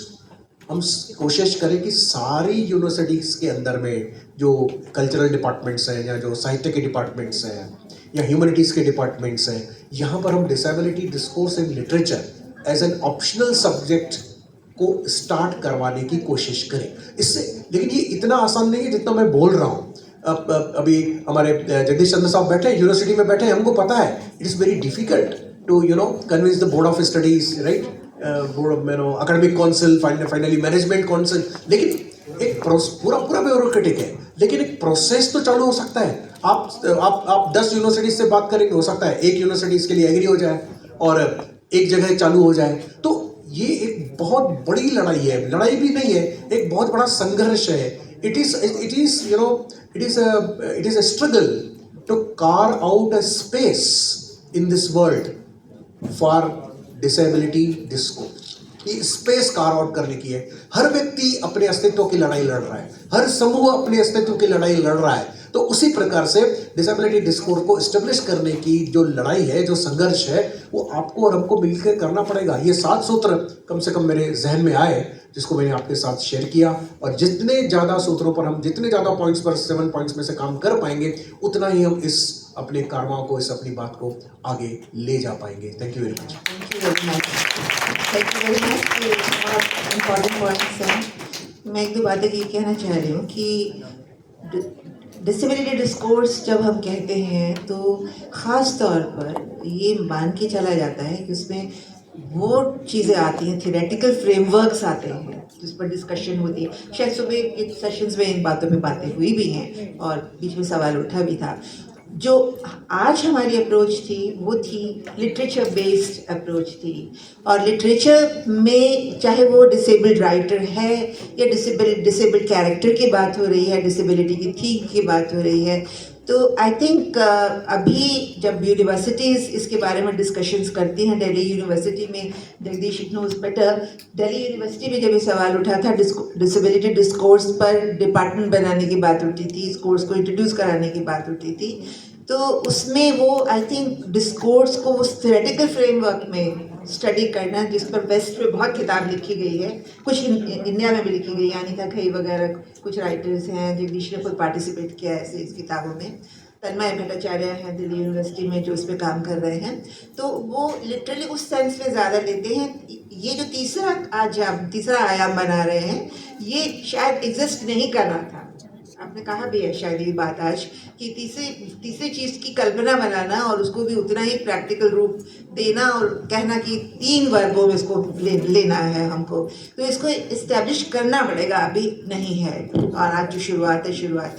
हम कोशिश करें कि सारी यूनिवर्सिटीज़ के अंदर में जो कल्चरल डिपार्टमेंट्स हैं या जो साहित्य के डिपार्टमेंट्स हैं या ह्यूमैनिटीज़ के डिपार्टमेंट्स हैं, यहाँ पर हम disability discourse in literature as an optional subject को स्टार्ट करवाने की कोशिश करें। इससे, लेकिन ये इतना आसान नहीं है जितना मैं बोल रहा हूँ। अभी हमारे जगदीश चंद्र साहब बैठे हैं, यूनिवर्सिटी में बैठे हैं, हमको पता है it is very difficult to convince the board of studies, right, board of academic council, finally management council. लेकिन एक पूरा ब्यूरोक्रेटिक है, लेकिन एक प्रोसेस तो चालू हो सकता है। आप 10 यूनिवर्सिटीज से बात करेंगे, हो सकता है एक यूनिवर्सिटी इसके लिए एग्री हो जाए और एक जगह चालू हो जाए। तो ये एक बहुत बड़ी लड़ाई है, लड़ाई भी नहीं है, एक बहुत बड़ा संघर्ष है। It is a struggle to carve out a space in this world for disability discourse। ये स्पेस कार्व आउट करने की है। हर व्यक्ति अपने अस्तित्व की लड़ाई लड़ रहा है, हर समूह अपने अस्तित्व की लड़ाई लड़ रहा है। तो उसी प्रकार से डिसेबिलिटी डिस्कोर्स को एस्टेब्लिश करने की जो लड़ाई है, जो संघर्ष है, वो आपको और हमको मिलकर करना पड़ेगा। ये 7 सूत्र कम से कम मेरे जहन में आए, जिसको मैंने आपके साथ शेयर किया। और जितने ज़्यादा सूत्रों पर हम, जितने ज़्यादा पॉइंट्स पर, 7 पॉइंट्स में से काम कर पाएंगे, उतना ही हम इस अपने कारवां को, इस अपनी बात को आगे ले जा पाएंगे। Thank you very much.
Thank you very much. बहुत इम्पॉर्टेंट पॉइंट्स हैं। मैं 1-2 बातें ये कहना चाह रही हूँ कि डिसेबिलिटी डिस्कोर्स जब हम कहते हैं तो ख़ास तौर पर ये मान के चला जाता है कि उसमें वो चीज़ें आती हैं, थियोरेटिकल फ्रेमवर्क्स आते हैं जिस पर डिस्कशन होती है। शायद सुबह के सेशंस में इन बातों पे बातें हुई भी हैं और बीच में सवाल उठा भी था। जो आज हमारी अप्रोच थी वो थी लिटरेचर बेस्ड अप्रोच थी। और लिटरेचर में चाहे वो डिसेबल्ड राइटर है या डिसेबल्ड कैरेक्टर की बात हो रही है, डिसेबिलिटी की थीम की बात हो रही है, तो आई थिंक अभी जब यूनिवर्सिटीज़ इसके बारे में डिस्कशंस करती हैं, दिल्ली यूनिवर्सिटी में, Jagdish knows better, Delhi university में जब ये सवाल उठा था डिसेबिलिटी डिस्कोर्स पर डिपार्टमेंट बनाने की बात उठी थी, इस कोर्स को इंट्रोड्यूस कराने की बात उठी थी, तो उसमें वो आई थिंक डिस्कोर्स को उस थ्योरेटिकल फ्रेमवर्क में स्टडी करना, जिस पर वेस्ट में बहुत किताब लिखी गई है, कुछ इंडिया में भी लिखी गई है, अनिता खई वगैरह कुछ राइटर्स हैं, जगदीश ने खुद पार्टिसिपेट किया है ऐसे इस किताबों में, तन्मय भट्टाचार्य हैं दिल्ली यूनिवर्सिटी में जो इस पर काम कर रहे हैं, तो वो लिटरली उस सेंस में ज़्यादा लेते हैं। ये जो तीसरा आयाम बना रहे हैं, ये शायद एग्जिस्ट नहीं कर रहा था। आपने कहा भी है शायद ये बात आज कि तीसरी चीज़ की कल्पना बनाना और उसको भी उतना ही प्रैक्टिकल रूप देना और कहना कि 3 वर्गों में इसको लेना है हमको, तो इसको इस्टेब्लिश करना पड़ेगा, अभी नहीं है और आज जो शुरुआत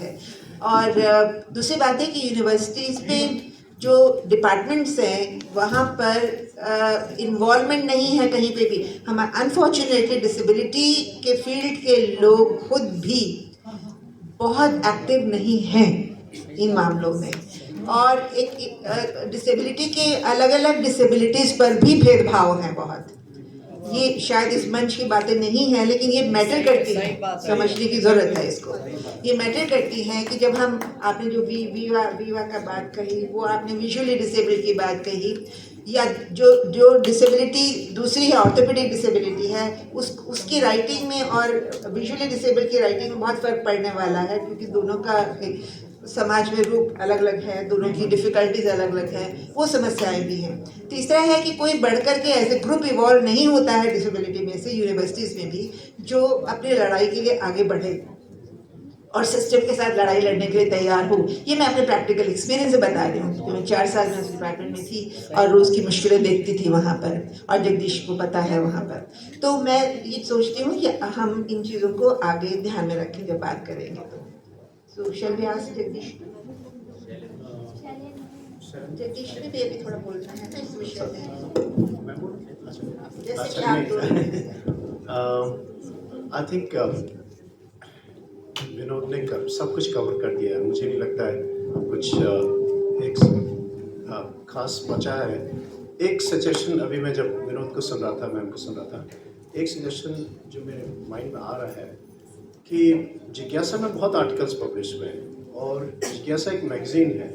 है। और दूसरी बात है कि यूनिवर्सिटीज़ में जो डिपार्टमेंट्स हैं वहाँ पर इन्वॉल्वमेंट नहीं है कहीं पे भी। हम अनफॉर्चुनेटली डिसेबिलिटी के फील्ड के लोग खुद भी बहुत एक्टिव नहीं हैं इन मामलों में, और एक डिसेबिलिटी के अलग अलग डिसेबिलिटीज़ पर भी भेदभाव हैं बहुत। ये शायद इस मंच की बातें नहीं हैं, लेकिन ये मैटर करती है, समझने की ज़रूरत है इसको। ये मैटर करती हैं कि जब हम, आपने जो वीवा का बात कही, वो आपने विजुअली डिसेबल्ड की बात कही, या जो डिसेबिलिटी दूसरी है, ऑर्थोपेडिक डिसेबिलिटी है, उसकी राइटिंग में और विजुअली डिसेबल की राइटिंग में बहुत फ़र्क पड़ने वाला है, क्योंकि दोनों का समाज में रूप अलग अलग है, दोनों की डिफ़िकल्टीज अलग अलग है, वो समस्याएं भी हैं। तीसरा है कि कोई बढ़ कर के एज ए ग्रुप इवॉल्व नहीं होता है डिसेबिलिटी में से, यूनिवर्सिटीज़ में भी, जो अपनी लड़ाई के लिए आगे बढ़े और सिस्टम के साथ लड़ाई लड़ने के लिए तैयार हो। ये मैं अपने प्रैक्टिकल एक्सपीरियंस से बता रही हूँ, क्योंकि मैं 4 साल में उस डिपार्टमेंट में थी और रोज़ की मुश्किलें देखती थी वहाँ पर, और जगदीश को पता है वहाँ पर। तो मैं ये सोचती हूँ कि हम इन चीज़ों को आगे ध्यान में रखें जब बात करेंगे तो। So shall we ask Jagdish? Jagdish ने भी अभी थोड़ा बोलना है ना इस विषय में, जैसे कि आप
आई थिंक विनोद ने सब कुछ कवर कर दिया है। मुझे नहीं लगता है कुछ एक खास बचा है। एक सजेशन, अभी मैं जब विनोद को सुन रहा था, मैम को सुन रहा था, एक सजेशन जो मेरे माइंड में आ रहा है कि जिज्ञासा में बहुत आर्टिकल्स पब्लिश हुए हैं, और जिज्ञासा एक मैगजीन है।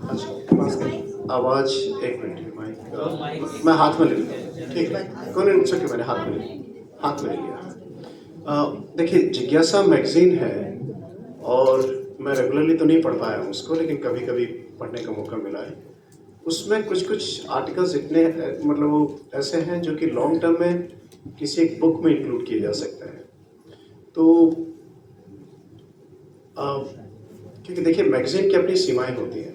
अच्छा, आवाज़ एक मिनट, माइक मैं हाथ में ले लूँ, ठीक है, कौन नहीं सके, मैंने हाथ में ले लिया। देखिए, जिज्ञासा मैगजीन है, और मैं रेगुलरली तो नहीं पढ़ पाया हूँ उसको, लेकिन कभी कभी पढ़ने का मौका मिला है। उसमें कुछ आर्टिकल्स इतने मतलब वो ऐसे हैं जो कि लॉन्ग टर्म में किसी एक बुक में इंक्लूड किए जा सकते हैं। तो क्योंकि देखिए, मैगजीन की अपनी सीमाएं होती हैं।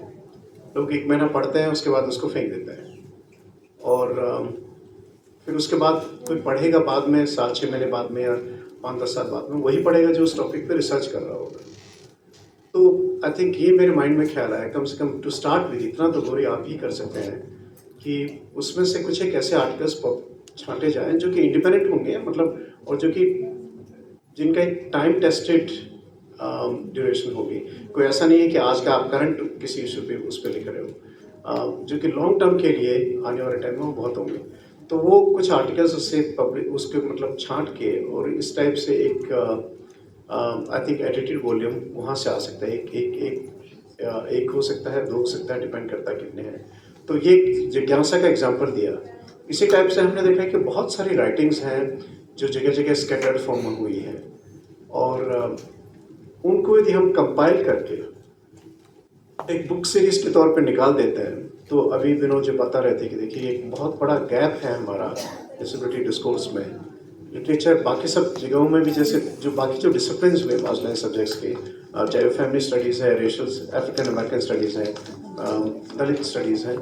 लोग 1 महीना पढ़ते हैं, उसके बाद उसको फेंक देते हैं, और फिर उसके बाद कोई पढ़ेगा बाद में, 6 महीने बाद में या 5-10 साल बाद में, वही पढ़ेगा जो उस टॉपिक पे रिसर्च कर रहा होगा। तो आई थिंक ये मेरे माइंड में ख्याल आया, कम से कम टू स्टार्ट विद, इतना तो गौरी आप ही कर सकते हैं कि उसमें से कुछ एक ऐसे आर्टिकल्स छांटे जाएं जो कि इंडिपेंडेंट होंगे, मतलब, और जो कि जिनका एक टाइम टेस्टेड ड्यूरेशन होगी। कोई ऐसा नहीं है कि आज का आप करंट किसी इशू पे उस पर लिख रहे हो, जो कि लॉन्ग टर्म के लिए आने वाले टाइम में वो बहुत होंगे। तो वो कुछ आर्टिकल्स उससे उसके मतलब छांट के, और इस टाइप से एक आई थिंक एडिटेड वॉल्यूम वहाँ से आ सकता है। एक हो सकता है, 2 हो सकता है, डिपेंड करता है कितने हैं। तो ये जिज्ञासा का एग्जांपल दिया। इसी टाइप से हमने देखा कि बहुत सारी राइटिंग्स हैं जो जगह जगह स्कैटर्ड फॉर्म में हुई हैं, और उनको यदि हम कंपाइल करके एक बुक सीरीज के तौर पे निकाल देते हैं, तो अभी विनोद जो बता रहे थे कि देखिए एक बहुत बड़ा गैप है हमारा डिसेबिलिटी डिस्कोर्स में। लिटरेचर बाकी सब जगहों में भी, जैसे जो बाकी जो डिसिप्लिन्स हुए मार्जिनलाइज्ड सब्जेक्ट्स के, चाहे फैमिली स्टडीज़ है, रेशल अफ्रीकन अमेरिकन स्टडीज़ है, दलित स्टडीज़ है,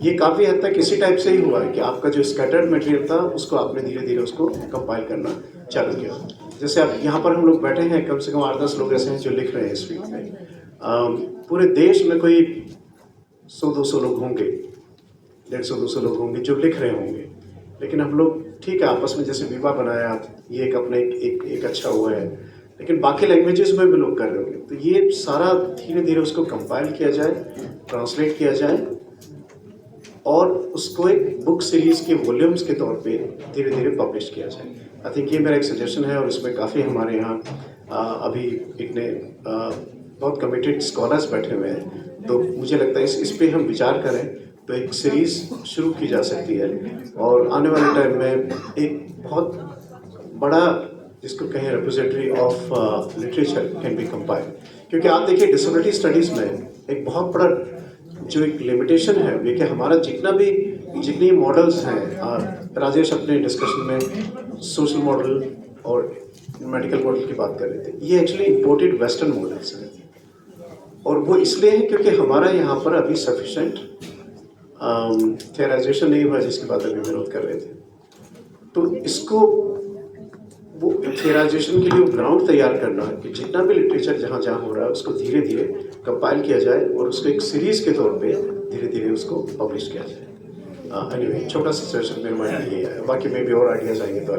ये काफ़ी हद तक इसी टाइप से ही हुआ है कि आपका जो स्कैटर्ड मटेरियल था उसको आपने धीरे धीरे उसको कंपाइल करना चालू किया। जैसे अब यहाँ पर हम लोग बैठे हैं, कम से कम 8-10 लोग ऐसे हैं जो लिख रहे हैं इस वीक में। पूरे देश में कोई 100-200 लोग होंगे, 150-200 लोग होंगे जो लिख रहे होंगे। लेकिन हम लोग ठीक है, आपस में जैसे विवाह बनाया, ये एक अपने एक अच्छा हुआ है, लेकिन बाकी लैंग्वेजेस में भी लोग कर रहे होंगे। तो ये सारा धीरे धीरे उसको कंपाइल किया जाए, ट्रांसलेट किया जाए, और उसको एक बुक सीरीज़ के वॉल्यूम्स के तौर पे धीरे धीरे पब्लिश किया जाए। आई थिंक ये मेरा एक सजेशन है, और इसमें काफ़ी हमारे यहाँ अभी इतने बहुत कमिटेड स्कॉलर्स बैठे हुए हैं। तो मुझे लगता है इस पे हम विचार करें तो एक सीरीज़ शुरू की जा सकती है, और आने वाले टाइम में एक बहुत बड़ा, जिसको कहें repository of literature can be compiled. क्योंकि आप देखिए, डिसेबिलिटी स्टडीज़ में एक बहुत बड़ा जो एक लिमिटेशन है ये कि हमारा जितनी मॉडल्स हैं, राजेश अपने डिस्कशन में सोशल मॉडल और मेडिकल मॉडल की बात कर रहे थे, ये एक्चुअली इम्पोर्टेड वेस्टर्न मॉडल्स हैं, और वो इसलिए है क्योंकि हमारा यहाँ पर अभी सफिशेंट थियराइजेशन नहीं हुआ, जिसकी बात अभी विरोध कर रहे थे। तो इसको वो थियराइजेशन के लिए वो ग्राउंड तैयार करना कि जितना भी लिटरेचर जहाँ जहाँ हो रहा है उसको धीरे धीरे कंपाइल किया जाए, और उसको एक सीरीज़ के तौर पे धीरे धीरे उसको पब्लिश किया जाए। एनीवे, छोटा सा सेशन मेरे माइंड में यही है, बाकी में भी और आइडियाज़ आएंगे तो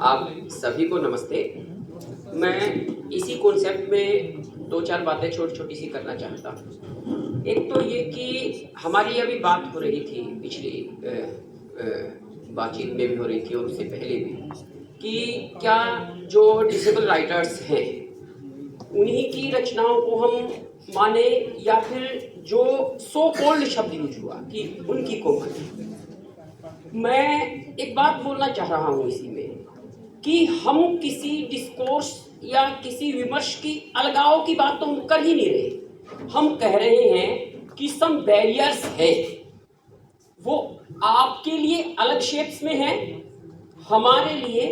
आप सभी को नमस्ते। मैं इसी कॉन्सेप्ट में 2-4 बातें छोटी सी करना चाहता हूँ। एक तो ये कि हमारी अभी बात हो रही थी, पिछली बातचीत में भी हो रही थी और उससे पहले भी, कि क्या जो डिसेबल राइटर्स हैं उन्हीं की रचनाओं को हम माने, या फिर जो सो कॉल्ड शब्द यूज हुआ कि उनकी को माने। मैं एक बात बोलना चाह रहा हूँ इसी में कि हम किसी डिस्कोर्स या किसी विमर्श की अलगाव की बात तो हम कर ही नहीं रहे। हम कह रहे हैं कि सम बैरियर्स है, वो आपके लिए अलग शेप्स में है, हमारे लिए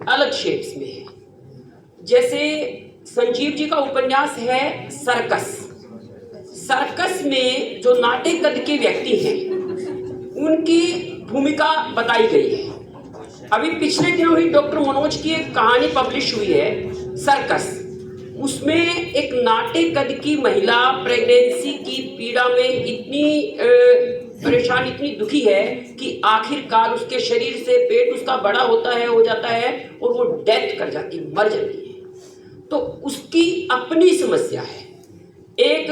अलग शेप्स में है। जैसे संजीव जी का उपन्यास है सर्कस। सर्कस में जो नाट्य कद के व्यक्ति हैं उनकी भूमिका बताई गई है। अभी पिछले दिनों ही डॉक्टर मनोज की एक कहानी पब्लिश हुई है सर्कस। उसमें एक नाट्य कद की महिला प्रेगनेंसी की पीड़ा में इतनी परेशान, इतनी दुखी है कि आखिरकार उसके शरीर से पेट उसका बड़ा होता है, हो जाता है और वो डेथ कर जाती, मर जाती है। तो उसकी अपनी समस्या है। एक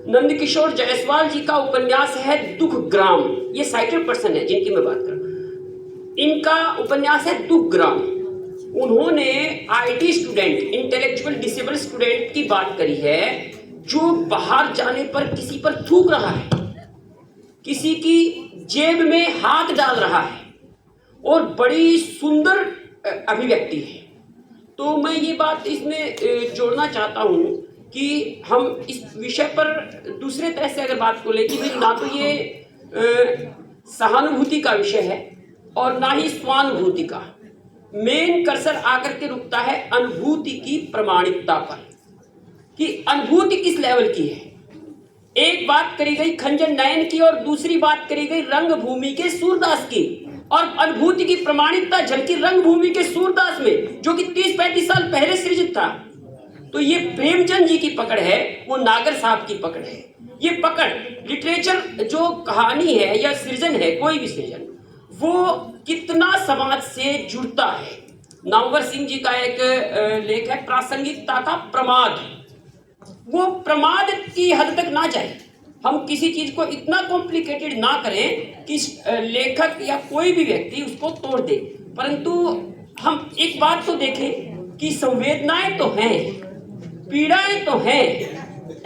नंदकिशोर जायसवाल जी का उपन्यास है दुख ग्राम, ये साइटेड पर्सन है जिनकी मैं बात कर रहा हूँ। इनका उपन्यास है दुख ग्राम। उन्होंने IT student, intellectual disable student की बात करी है जो बाहर जाने पर किसी पर थूक रहा है, किसी की जेब में हाथ डाल रहा है और बड़ी सुंदर अभिव्यक्ति है। तो मैं ये बात इसमें जोड़ना चाहता हूँ कि हम इस विषय पर दूसरे तरह से अगर बात को ले कि भाई ना तो ये सहानुभूति का विषय है और ना ही स्वानुभूति का। मेन कर्सर आकर के रुकता है अनुभूति की प्रमाणिकता पर कि अनुभूति किस लेवल की है। एक बात करी गई खंजर नयन की और दूसरी बात करी गई रंगभूमि के सूरदास की, और अनुभूति की प्रमाणिकता झलकी रंगभूमि के सूरदास में जो कि 30-35 साल पहले सृजित था। तो ये प्रेमचंद जी की पकड़ है, वो नागर साहब की पकड़ है। ये पकड़ लिटरेचर जो कहानी है या सृजन है, कोई भी सृजन, वो कितना समाज से जुड़ता है। नामवर सिंह जी का एक लेख है प्रासंगिकता का प्रमाद। वो प्रमाद की हद तक ना जाए, हम किसी चीज को इतना कॉम्प्लिकेटेड ना करें कि लेखक या कोई भी व्यक्ति उसको तोड़ दे। परंतु हम एक बात तो देखें कि संवेदनाएं तो हैं, पीड़ाएं तो हैं,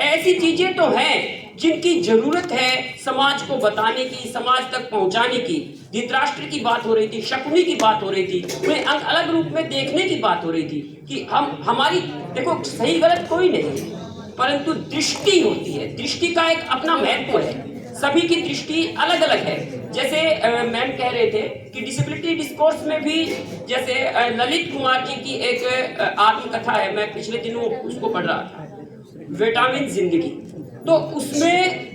ऐसी चीजें तो हैं जिनकी जरूरत है समाज को बताने की, समाज तक पहुंचाने की। धृतराष्ट्र की बात हो रही थी, शकुनी की बात हो रही थी, उन्हें अलग रूप में देखने की बात हो रही थी कि हमारी देखो सही गलत कोई नहीं है, परंतु दृष्टि होती है। दृष्टि का एक अपना महत्व है, सभी की दृष्टि अलग अलग है। जैसे मैम कह रहे थे कि डिसेबिलिटी डिस्कोर्स में भी जैसे ललित कुमार जी की एक आत्मकथा है, मैं पिछले दिनों उसको पढ़ रहा था, विटामिन जिंदगी। तो उसमें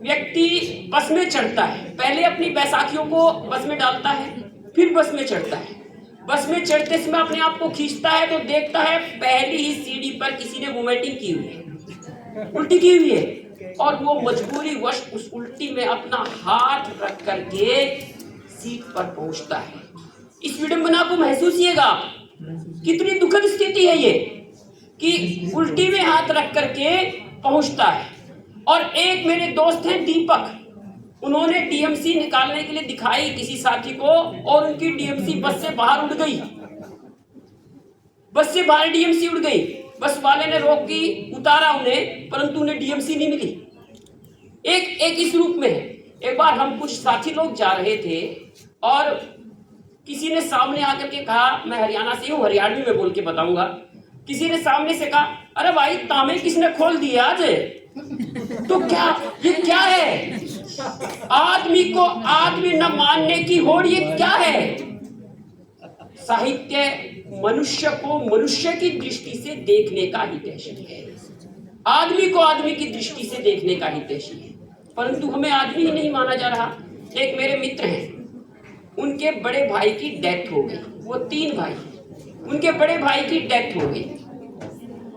व्यक्ति बस में चढ़ता है, पहले अपनी बैसाखियों को बस में डालता है, फिर बस में चढ़ता है। बस में चढ़ते समय अपने आप को खींचता है तो देखता है पहली ही सीढ़ी पर किसी ने वोमिटिंग की हुई है, उल्टी की हुई है, और वो मजबूरी वश उस उल्टी में अपना हाथ रख करके सीट पर पहुंचता है। इस विडंबना को महसूसिएगा आप, कितनी दुखद स्थिति है ये कि उल्टी में हाथ रख करके पहुंचता है। और एक मेरे दोस्त हैं दीपक, उन्होंने डीएमसी निकालने के लिए दिखाई किसी साथी को और उनकी डीएमसी बस से बाहर उड़ गई, बस से बाहर डीएमसी उड़ गई। बस वाले ने रोकी, उतारा उन्हें, परंतु उन्हें डीएमसी नहीं मिली। एक इस रूप में है। एक बार हम कुछ साथी लोग जा रहे थे और किसी ने सामने आकर के कहा, मैं हरियाणा से हूँ, हरियाणवी में बोल के बताऊंगा, किसी ने सामने से कहा, अरे भाई तामे किसने खोल दिए आज? तो क्या ये क्या है? आदमी को आदमी न मानने की होड़, ये क्या है? साहित्य मनुष्य को मनुष्य की दृष्टि से देखने का हितैषी है, आदमी को आदमी की दृष्टि से देखने का हितैषी है, परंतु हमें आदमी ही नहीं माना जा रहा। एक मेरे मित्र हैं, उनके बड़े भाई की डेथ हो गई, वो 3 भाई, उनके बड़े भाई की डेथ हो गई।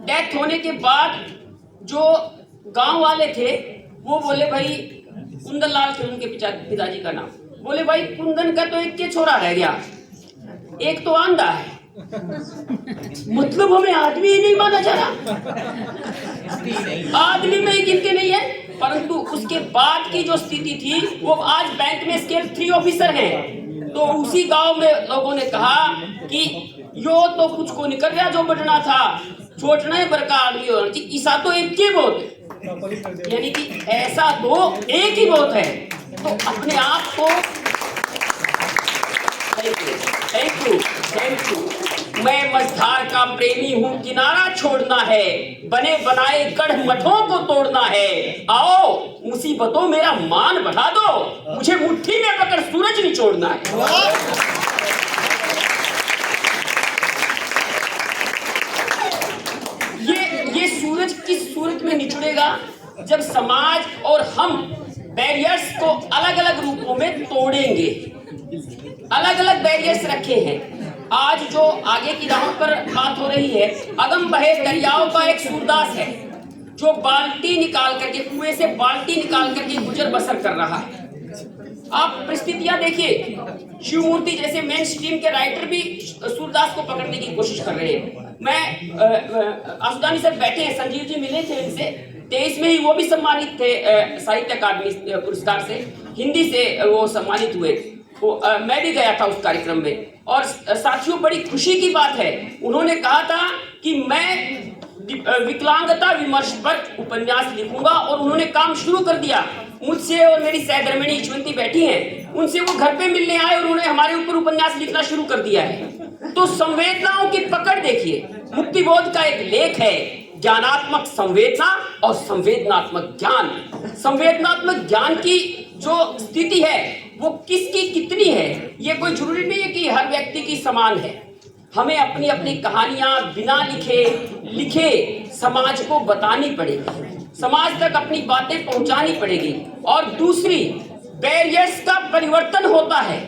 डेथ होने के बाद जो गांव वाले थे वो बोले, भाई कुंदन लाल थे उनके पिताजी का नाम, बोले भाई कुंदन का तो एक के छोरा रह गया, एक तो आंधा है। मतलब हमें आदमी ही नहीं माना जा रहा, आदमी में ही गिनती नहीं है। परंतु उसके बाद की जो स्थिति थी, वो आज बैंक में स्केल 3 ऑफिसर हैं। तो उसी गांव में लोगों ने कहा कि यो तो कुछ को निकल गया जो बढ़ना था, छोटना है बड़का आदमी होना चाहिए, ईसा तो एक ही बहुत है, यानी कि ऐसा तो एक ही बहुत है। तो अपने आप को थैंक यू, थैंक यू। मैं मझधार का प्रेमी हूँ, किनारा छोड़ना है, बने बनाए गढ़ मठों को तोड़ना है। आओ मुसीबतों मेरा मान बढ़ा दो, मुझे मुट्ठी में पकड़ सूरज निचोड़ना है। ये सूरज किस सूरत में निचुड़ेगा? जब समाज और हम बैरियर्स को अलग अलग रूपों में तोड़ेंगे। अलग अलग बैरियर्स रखे हैं। आज जो आगे की राहों पर बात हो रही है, अगम बहे दरियाओं का एक सूरदास है जो बाल्टी निकाल करके, कुएं से बाल्टी निकाल करके गुजर बसर कर रहा है। आप परिस्थितियां देखिए, शिव मूर्ति जैसे मेन स्ट्रीम के राइटर भी सूरदास को पकड़ने की कोशिश कर रहे हैं। मैं आसुदानी सर बैठे हैं, संजीव जी मिले थे इनसे 23 में ही, वो भी सम्मानित थे साहित्य अकादमी पुरस्कार से, हिंदी से वो सम्मानित हुए। मैं भी गया था उस कार्यक्रम में। और साथियों, बड़ी खुशी की बात है, उन्होंने कहा था कि मैं विकलांगता विमर्श पर उपन्यास लिखूंगा, और उन्होंने काम शुरू कर दिया। मुझसे और मेरी सहधर्मिणी ईश्वंती बैठी हैं, उनसे वो घर पे मिलने आए और उन्होंने हमारे ऊपर उपन्यास लिखना शुरू कर दिया है। तो संवेदनाओं की पकड़ देखिए। मुक्तिबोध का एक लेख है, ज्ञानात्मक संवेदना और संवेदनात्मक ज्ञान। संवेदनात्मक ज्ञान की जो स्थिति है वो किसकी कितनी है, ये कोई जरूरी नहीं है कि हर व्यक्ति की समान है। हमें अपनी अपनी कहानियां बिना लिखे समाज को बतानी पड़ेगी, समाज तक अपनी बातें पहुंचानी पड़ेगी। और दूसरी, बैरियर्स का परिवर्तन होता है,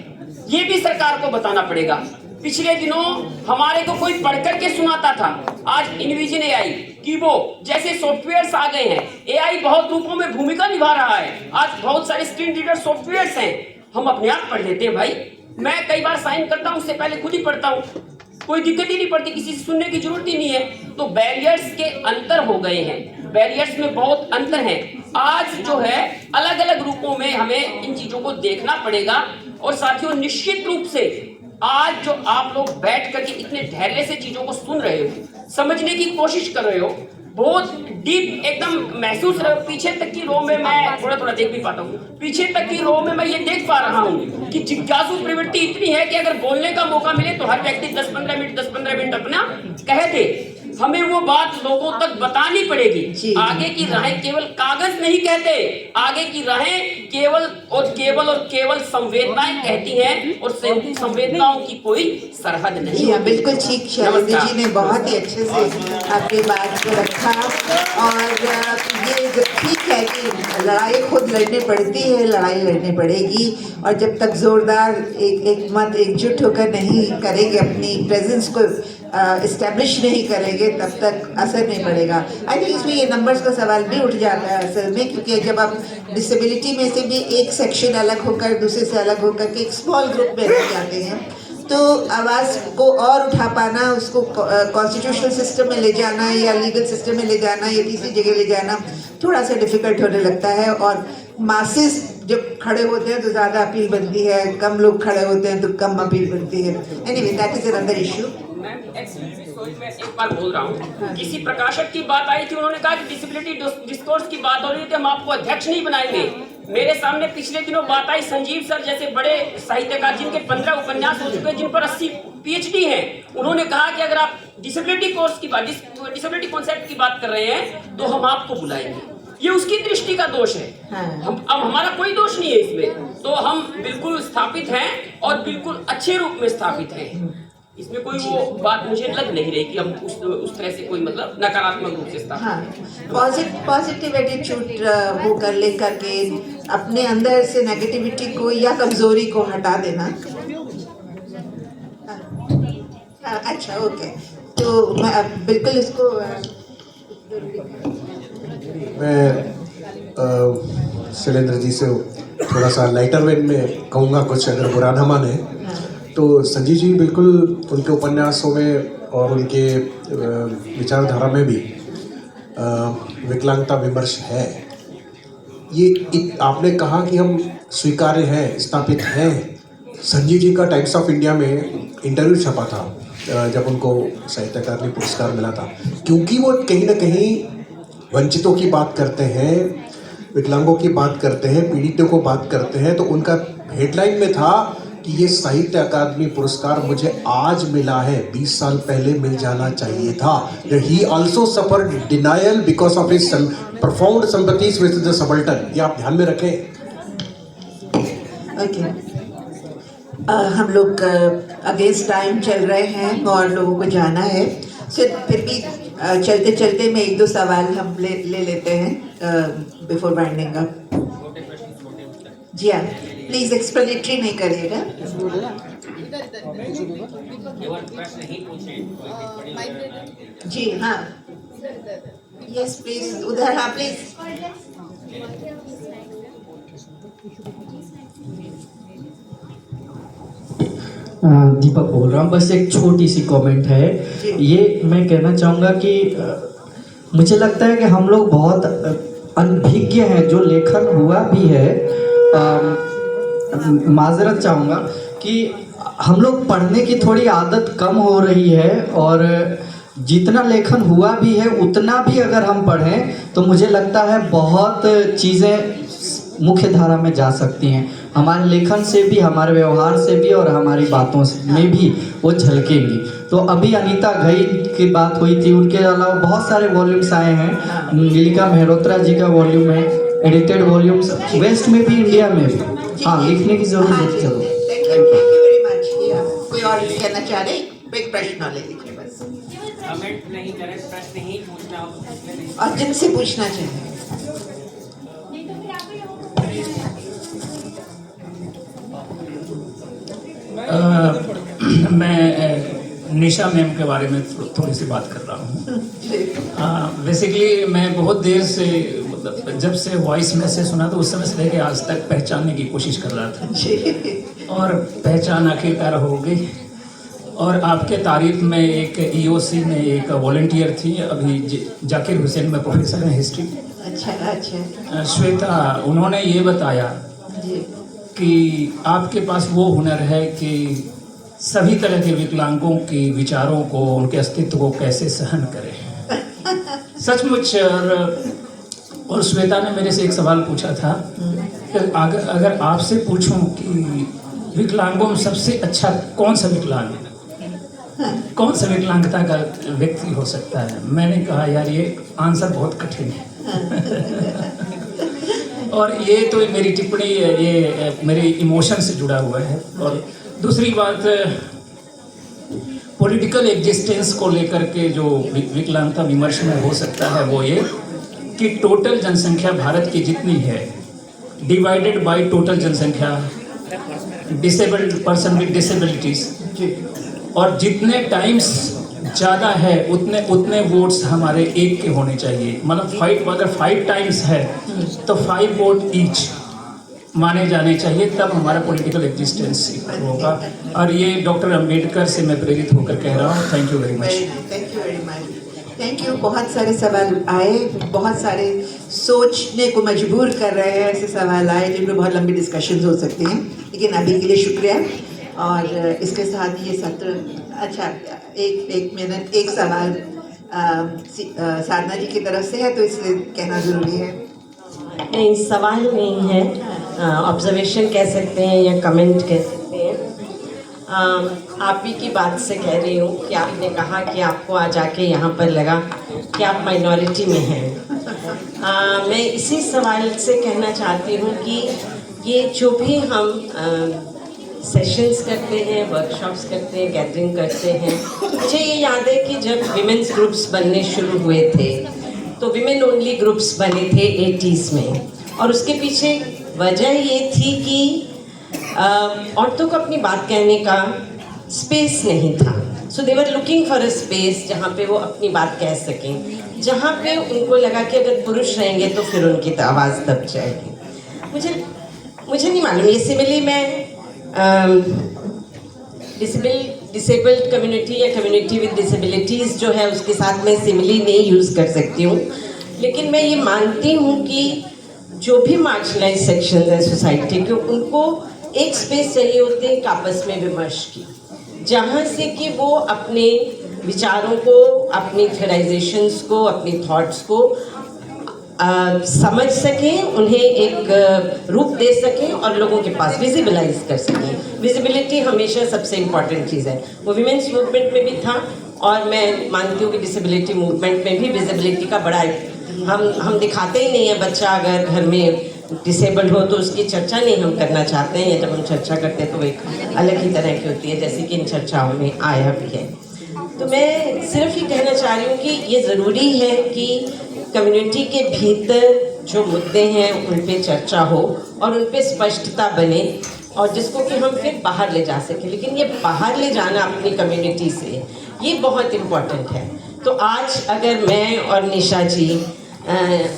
ये भी सरकार को बताना पड़ेगा। पिछले दिनों हमारे को कोई पढ़ करके सुनाता था, आज इनविजन एआई, कीबो जैसे सॉफ्टवेयर्स आ गए हैं। एआई बहुत रूपों में भूमिका निभा रहा है। आज बहुत सारे स्क्रीन रीडर सॉफ्टवेयर्स हैं, हम अपने आप पढ़ लेते हैं भाई। मैं कई बार साइन करता हूँ, उससे पहले खुद ही पढ़ता हूँ, कोई दिक्कत ही नहीं पड़ती, किसी से सुनने की जरूरत ही नहीं है। तो बैरियर्स के अंतर हो गए हैं, बैरियर्स में बहुत अंतर है। आज जो है अलग अलग रूपों में हमें इन चीजों को देखना पड़ेगा। और साथियों, निश्चित रूप से आज जो आप लोग बैठ करके इतने धैर्य से चीजों को सुन रहे हो, समझने की कोशिश कर रहे हो, बहुत डीप एकदम महसूस रहे हो। पीछे तक की रो में मैं थोड़ा थोड़ा देख भी पाता हूँ, पीछे तक की रो में मैं ये देख पा रहा हूँ कि जिज्ञासु प्रवृत्ति इतनी है कि अगर बोलने का मौका मिले तो हर व्यक्ति 10-15 मिनट अपना कह दे। हमें वो बात लोगों तक बतानी पड़ेगी। आगे की राहें केवल कागज नहीं कहते, आगे की राहें केवल संवेदनाएं कहती हैं, और संवेदनाओं की कोई सरहद नहीं।
जी हाँ, बिल्कुल ठीक। शैलेंद्र जी ने बहुत ही अच्छे से आपकी बात को रखा। और ये ठीक है कि लड़ाई खुद लड़नी पड़ती है, लड़ाई लड़नी पड़ेगी, और जब तक जोरदार एक मत एकजुट होकर नहीं करेंगे, अपनी प्रेजेंस को इस्टेब्लिश नहीं करेंगे, तब तक असर नहीं पड़ेगा। आई थिंक इसमें ये नंबर्स का सवाल भी उठ जाता है असल में, क्योंकि जब आप डिसेबिलिटी में से भी एक सेक्शन अलग होकर, दूसरे से अलग होकर के एक स्मॉल ग्रुप में रह जाते हैं, तो आवाज़ को और उठा पाना, उसको कॉन्स्टिट्यूशनल सिस्टम में ले जाना या लीगल सिस्टम में ले जाना या तीसरी जगह ले जाना थोड़ा सा डिफिकल्ट होने लगता है। और मासेस जब खड़े होते हैं तो ज़्यादा अपील बनती है, कम लोग खड़े होते हैं तो कम अपील बनती है। Anyway, that is another issue.
मैं एक बार बोल रहा हूँ, किसी प्रकाशक की बात आई थी, उन्होंने कहा कि डिसेबिलिटी डिस्कोर्स की बात हो रही थी, हम आपको अध्यक्ष नहीं बनाएंगे। मेरे सामने पिछले दिनों बात आई, संजीव सर जैसे बड़े साहित्यकार जिनके 15 उपन्यास हो चुके हैं, जिन पर 80 PhD हैं, उन्होंने कहा कि अगर आप डिसेबिलिटी कोर्स की बात, डिसेबिलिटी कॉन्सेप्ट की बात कर रहे हैं तो हम आपको बुलाएंगे। ये उसकी दृष्टि का दोष है। अब हमारा कोई दोष नहीं है इसमें, तो हम बिल्कुल स्थापित हैं और बिल्कुल अच्छे रूप में स्थापित हैं। इसमें कोई वो बात मुझे लग नहीं रही कि हम उस तरह से कोई मतलब नकारात्मक रूप से स्थापित।
हाँ, पॉजिटिव एटीट्यूड होकर लेकर के अपने अंदर से नेगेटिविटी को या कमजोरी को हटा देना। अच्छा, ओके, तो मैं अब बिल्कुल इसको
मैं शैलेंद्र जी से थोड़ा सा लाइटर वेन में कहूँगा कुछ, अगर बुरा न माने तो। संजीव जी बिल्कुल उनके उपन्यासों में और उनके विचारधारा में भी विकलांगता विमर्श है। ये आपने कहा कि हम स्वीकार्य हैं, स्थापित हैं। संजीव जी का टाइम्स ऑफ इंडिया में इंटरव्यू छपा था जब उनको साहित्य अकादमी पुरस्कार मिला था, क्योंकि वो कहीं ना कहीं वंचितों की बात करते हैं, विकलांगों की बात करते हैं, पीड़ितों को बात करते हैं। तो उनका हेडलाइन में था कि ये साहित्य अकादमी पुरस्कार मुझे आज मिला है, 20 साल पहले मिल जाना चाहिए था। He also suffer denial because of his profound sympathies with the subaltern। ये आप ध्यान में रखें।
ओके, हम लोग अगेंस्ट टाइम चल रहे हैं और लोगों को जाना है, फिर भी चलते चलते में 1-2 सवाल हम ले लेते हैं बिफोर वाइंडिंग अप। जी हाँ, प्लीज एक्सप्लेनेटरी नहीं करिएगा। जी हाँ, यस प्लीज, उधर हाँ प्लीज।
दीपक बोल रहा हूँ। बस एक छोटी सी कमेंट है, ये मैं कहना चाहूँगा कि मुझे लगता है कि हम लोग बहुत अनभिज्ञ हैं। जो लेखन हुआ भी है, माजरत चाहूँगा कि हम लोग पढ़ने की थोड़ी आदत कम हो रही है, और जितना लेखन हुआ भी है उतना भी अगर हम पढ़ें तो मुझे लगता है बहुत चीज़ें मुख्य धारा में जा सकती हैं। हमारे लेखन से भी, हमारे व्यवहार से भी और हमारी बातों में भी वो झलकेंगी। तो अभी अनीता घई की बात हुई थी, उनके अलावा बहुत सारे वॉल्यूम्स आए हैं। नीलिका मेहरोत्रा जी का वॉल्यूम है, एडिटेड वॉल्यूम्स वेस्ट में भी, इंडिया में भी। हाँ, लिखने की जरूरत है। चलो,
थैंक यू वेरी मच। कोई और कहना चाह रहे? एक प्रश्न ले लीजिए बस,
कमेंट नहीं करें, प्रश्न ही पूछना हो।
और जिनसे पूछना चाहिए।
मैं निशा मैम के बारे में थोड़ी सी बात कर रहा हूँ। बेसिकली मैं बहुत देर से, मतलब जब से वॉइस मैसेज सुना तो उस समय से लेके आज तक पहचानने की कोशिश कर रहा था, और पहचान आखिरकार हो गई। और आपके तारीफ में एक EOC में एक वॉलंटियर थी, अभी जाकिर हुसैन में प्रोफेसर हैं हिस्ट्री।
अच्छा।
श्वेता, उन्होंने ये बताया कि आपके पास वो हुनर है कि सभी तरह के विकलांगों की विचारों को, उनके अस्तित्व को कैसे सहन करें। सचमुच। और श्वेता ने मेरे से एक सवाल पूछा था कि अगर आपसे पूछूं कि विकलांगों में सबसे अच्छा कौन सा विकलांग है, कौन सा विकलांगता का व्यक्ति हो सकता है, मैंने कहा यार ये आंसर बहुत कठिन है। और ये तो मेरी टिप्पणी, ये मेरे इमोशन से जुड़ा हुआ है। और दूसरी बात, पॉलिटिकल एग्जिस्टेंस को लेकर के जो विकलांगता विमर्श में हो सकता है वो ये कि टोटल जनसंख्या भारत की जितनी है, डिवाइडेड बाय टोटल जनसंख्या, डिसेबल्ड पर्सन विद डिसेबिलिटीज, और जितने टाइम्स ज़्यादा है उतने वोट्स हमारे एक के होने चाहिए। मतलब अगर 5 टाइम्स है तो 5 वोट ईच माने जाने चाहिए, तब हमारा पॉलिटिकल एग्जिस्टेंस होगा। और ये डॉक्टर अंबेडकर से मैं प्रेरित होकर कह रहा हूँ। Thank you very much.
Thank you very much. Thank you. बहुत सारे सवाल आए, बहुत सारे सोचने को मजबूर कर रहे हैं ऐसे सवाल आए जिनमें बहुत लंबी डिस्कशंस हो सकती हैं, लेकिन अभी के लिए शुक्रिया। और इसके साथ ये सत्र, अच्छा एक मिनट, एक सवाल साधना जी की तरफ से है तो इसलिए कहना ज़रूरी है।
नहीं, सवाल नहीं है, ऑब्जर्वेशन कह सकते हैं या कमेंट कह सकते हैं। आप ही की बात से कह रही हूँ कि आपने कहा कि आपको आज आके यहाँ पर लगा कि आप माइनॉरिटी में हैं। मैं इसी सवाल से कहना चाहती हूँ कि ये जो भी हम सेशंस करते हैं, वर्कशॉप्स करते हैं, गैदरिंग करते हैं, मुझे ये याद है कि जब विमेंस ग्रुप्स बनने शुरू हुए थे तो विमेन ओनली ग्रुप्स बने थे 80s में, और उसके पीछे वजह ये थी कि औरतों को अपनी बात कहने का स्पेस नहीं था। So they were looking for a space जहाँ पे वो अपनी बात कह सकें, जहाँ पे उनको लगा कि अगर पुरुष रहेंगे तो फिर उनकी आवाज़ दब जाएगी। मुझे नहीं मालूम, ये सिमिली मैं डिसेबल्ड कम्युनिटी या कम्युनिटी विद डिसेबिलिटीज़ जो है उसके साथ मैं सिमिली नहीं यूज़ कर सकती हूँ, लेकिन मैं ये मानती हूँ कि जो भी मार्जिनलाइज सेक्शन हैं सोसाइटी के, उनको एक स्पेस चाहिए होते हैं आपस में विमर्श की, जहाँ से कि वो अपने विचारों को, अपनी थ्योराइजेशंस को, अपनी थॉट्स को समझ सकें, उन्हें एक रूप दे सकें और लोगों के पास विजिबलाइज कर सकें। विजिबिलिटी हमेशा सबसे इम्पॉर्टेंट चीज़ है। वो विमेंस मूवमेंट में भी था और मैं मानती हूँ कि डिसेबिलिटी मूवमेंट में भी विजिबिलिटी का बड़ा हम दिखाते ही नहीं है। बच्चा अगर घर में डिसेबल्ड हो तो उसकी चर्चा नहीं हम करना चाहते हैं, या जब हम चर्चा करते हैं तो एक अलग ही तरह की होती है, जैसे कि इन चर्चाओं में आया भी है। तो मैं सिर्फ ये कहना चाह रही हूँ कि ये ज़रूरी है कि कम्युनिटी के भीतर जो मुद्दे हैं उन पे चर्चा हो और उन पे स्पष्टता बने, और जिसको कि हम फिर बाहर ले जा सकें। लेकिन ये बाहर ले जाना अपनी कम्युनिटी से, ये बहुत इम्पोर्टेंट है। तो आज अगर मैं और निशा जी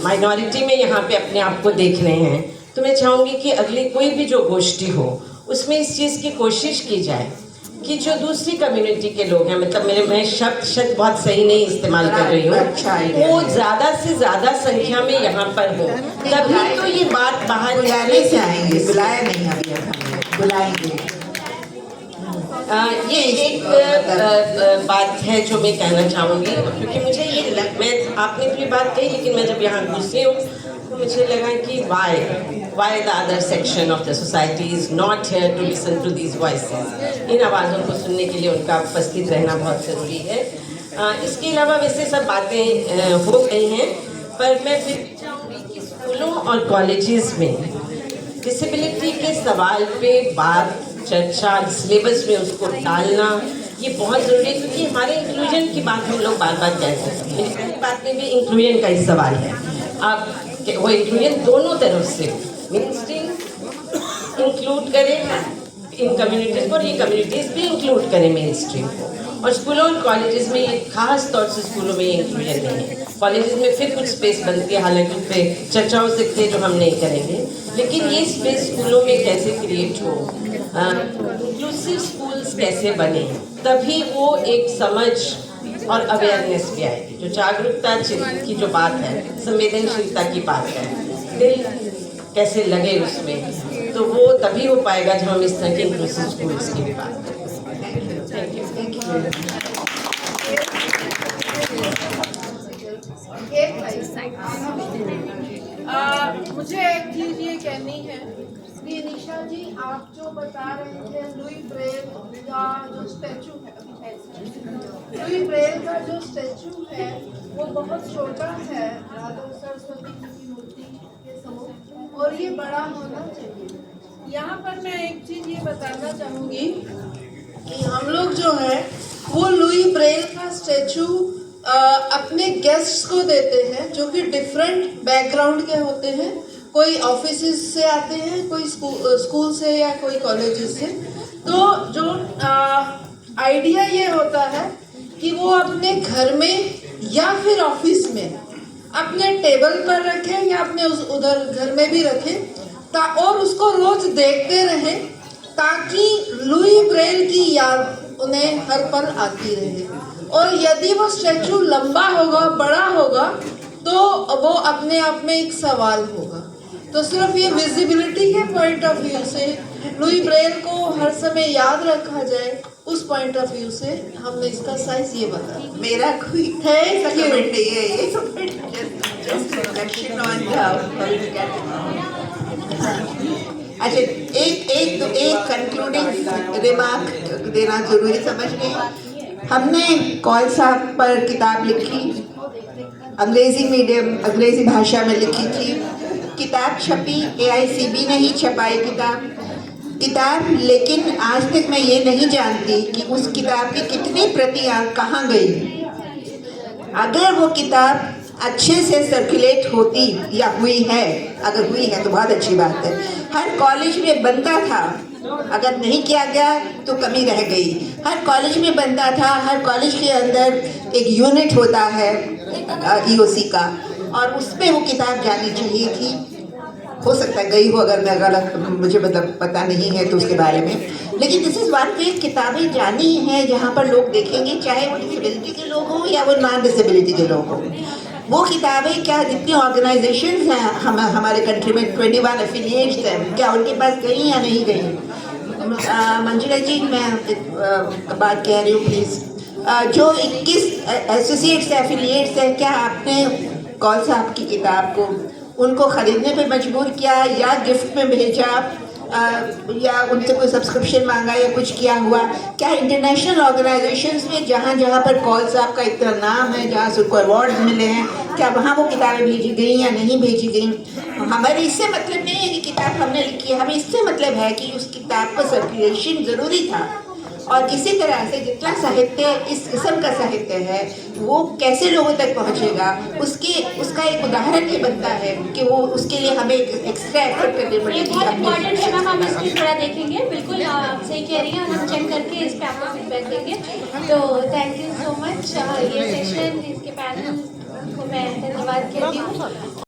माइनॉरिटी में यहाँ पे अपने आप को देख रहे हैं, तो मैं चाहूँगी कि अगली कोई भी जो गोष्ठी हो उसमें इस चीज़ की कोशिश की जाए कि जो दूसरी कम्युनिटी के लोग हैं, मतलब मैं शब्द बहुत सही नहीं इस्तेमाल कर रही हूँ, वो ज़्यादा से ज़्यादा संख्या में यहाँ पर हो, तभी तो ये बात बाहर
बुलाने से आएंगे, बुलाया नहीं अभी बुलाएंगे।
ये एक बात है जो मैं कहना चाहूँगी, क्योंकि मुझे ये मैं आपने भी बात कही, लेकिन मैं जब यहाँ घुसी हूँ तो मुझे लगा कि why the other section of the society is not here to listen to these voices। इन आवाज़ों को सुनने के लिए उनका उपस्थित रहना बहुत ज़रूरी है। इसके अलावा वैसे सब बातें हो गई हैं, पर मैं फिर चाहूँगी कि स्कूलों और कॉलेजेस में डिसेबिलिटी के सवाल पे बात चर्चा सिलेबस में उसको डालना ये बहुत ज़रूरी है, क्योंकि हमारे इंक्लूजन की बात हम लोग बार बार कहते हैं। मेरी बात में भी इंक्लूजन का ही सवाल है। आप वो इंक्लूजन दोनों तरफ से मेन स्ट्रीम इंक्लूड करें इन कम्युनिटीज़ को, और ये कम्युनिटीज़ भी इंक्लूड करें मेन स्ट्रीम को। और स्कूलों और कॉलेजेस में ये खास तौर से स्कूलों में ये इंक्लूजन नहीं है। कॉलेजेस में फिर कुछ स्पेस बनती है, हालांकि उस पर चर्चा हो सकती है जो हम नहीं करेंगे, लेकिन ये स्पेस स्कूलों में कैसे क्रिएट हो, इंक्लूसिव स्कूल्स कैसे बने, तभी वो एक समझ और अवेयरनेस भी आएगी। जो जागरूकता की जो बात है, संवेदनशीलता की बात है, दिल कैसे लगे उसमें, तो वो तभी हो पाएगा जब हम इस तरह के इंक्लूसिव स्कूल्स की भी बात करें। Thank you.
मुझे एक चीज ये कहनी है कि निशा जी, आप जो बता रहे थे लुई ब्रेल का जो स्टैचू है, लुई ब्रेल का जो स्टैचू है वो बहुत छोटा है राधा सरस्वती जी की मूर्ति के समूह, और ये बड़ा होना चाहिए। यहाँ पर मैं एक चीज ये बताना चाहूँगी कि हम लोग जो है वो लुई ब्रेल का स्टैचू अपने गेस्ट्स को देते हैं जो कि डिफरेंट बैकग्राउंड के होते हैं। कोई ऑफिस से आते हैं, कोई स्कूल से या कोई कॉलेजेस से। तो जो आइडिया ये होता है कि वो अपने घर में या फिर ऑफिस में अपने टेबल पर रखें या अपने उधर घर में भी रखें और उसको रोज देखते रहें, ताकि लुई ब्रेल की याद उन्हें हर पल आती रहे। और यदि वो स्टैचू लंबा होगा, बड़ा होगा, तो वो अपने आप में एक सवाल होगा। तो सिर्फ ये विजिबिलिटी के पॉइंट ऑफ व्यू से लुई ब्रेल को हर समय याद रखा जाए, उस पॉइंट ऑफ व्यू से हमने इसका साइज ये बताया।
मेरा कोई कमेंट नहीं है, ये सब जस्ट रिफ्लेक्शन ऑन अच्छा, एक कंक्लूडिंग रिमार्क देना जरूरी समझ रही। हमने कौल साहब पर किताब लिखी, अंग्रेजी मीडियम अंग्रेजी भाषा में लिखी थी। किताब छपी, AICB ने ही छपाई किताब, लेकिन आज तक मैं ये नहीं जानती कि उस किताब की कितनी प्रतियां कहाँ गई। अगर वो किताब अच्छे से सर्कुलेट होती या हुई है, अगर हुई है तो बहुत अच्छी बात है। हर कॉलेज में बनता था, अगर नहीं किया गया तो कमी रह गई। हर कॉलेज में बनता था, हर कॉलेज के अंदर एक यूनिट होता है EOC का, और उसमें वो किताब जानी चाहिए थी। हो सकता है गई हो, अगर मैं गलत, मुझे मतलब पता नहीं है तो उसके बारे में, लेकिन दिस इज़ वन वे किताबें जानी हैं जहाँ पर लोग देखेंगे, चाहे वो डिसेबिलिटी के लोग हों या वो नॉन डिसेबिलिटी के लोग हों। वो किताबें क्या जितनी ऑर्गेनाइजेशंस हैं हमारे कंट्री में 21 एफिलिएट्स हैं, क्या उनके पास गई या नहीं गई? मंजुला जी, मैं बात कह रही हूँ प्लीज़। जो 21 एसोसिएट्स एफिलिएट्स हैं, क्या आपने कौल साहब की किताब को उनको ख़रीदने पे मजबूर किया या गिफ्ट में भेजा या उनसे कोई सब्सक्रिप्शन मांगा या कुछ किया हुआ? क्या इंटरनेशनल ऑर्गेनाइजेशंस में जहाँ जहाँ पर कौल साहब का इतना नाम है, जहाँ से उनको अवार्ड मिले हैं, क्या वहाँ वो किताबें भेजी गई या नहीं भेजी गई? हमारे इससे मतलब नहीं है कि किताब हमने लिखी है, हमें इससे मतलब है कि उस किताब का सर्कुलेशन ज़रूरी था। और इसी तरह से जितना साहित्य इस किस्म का साहित्य है वो कैसे लोगों तक पहुंचेगा, उसका एक उदाहरण ये बनता है कि वो उसके लिए हमें एक्स्ट्रा एफर्ट करने
ये
पड़ेगी।
बहुत इम्पोर्टेंट है मैम, हम इसको थोड़ा देखेंगे। बिल्कुल आप सही कह रही हैं और हम चेक करके इस पे आपको फीडबैक देंगे। तो थैंक यू सो मच। ये सेशन, इसके पैनल को मैं धन्यवाद कहती हूँ।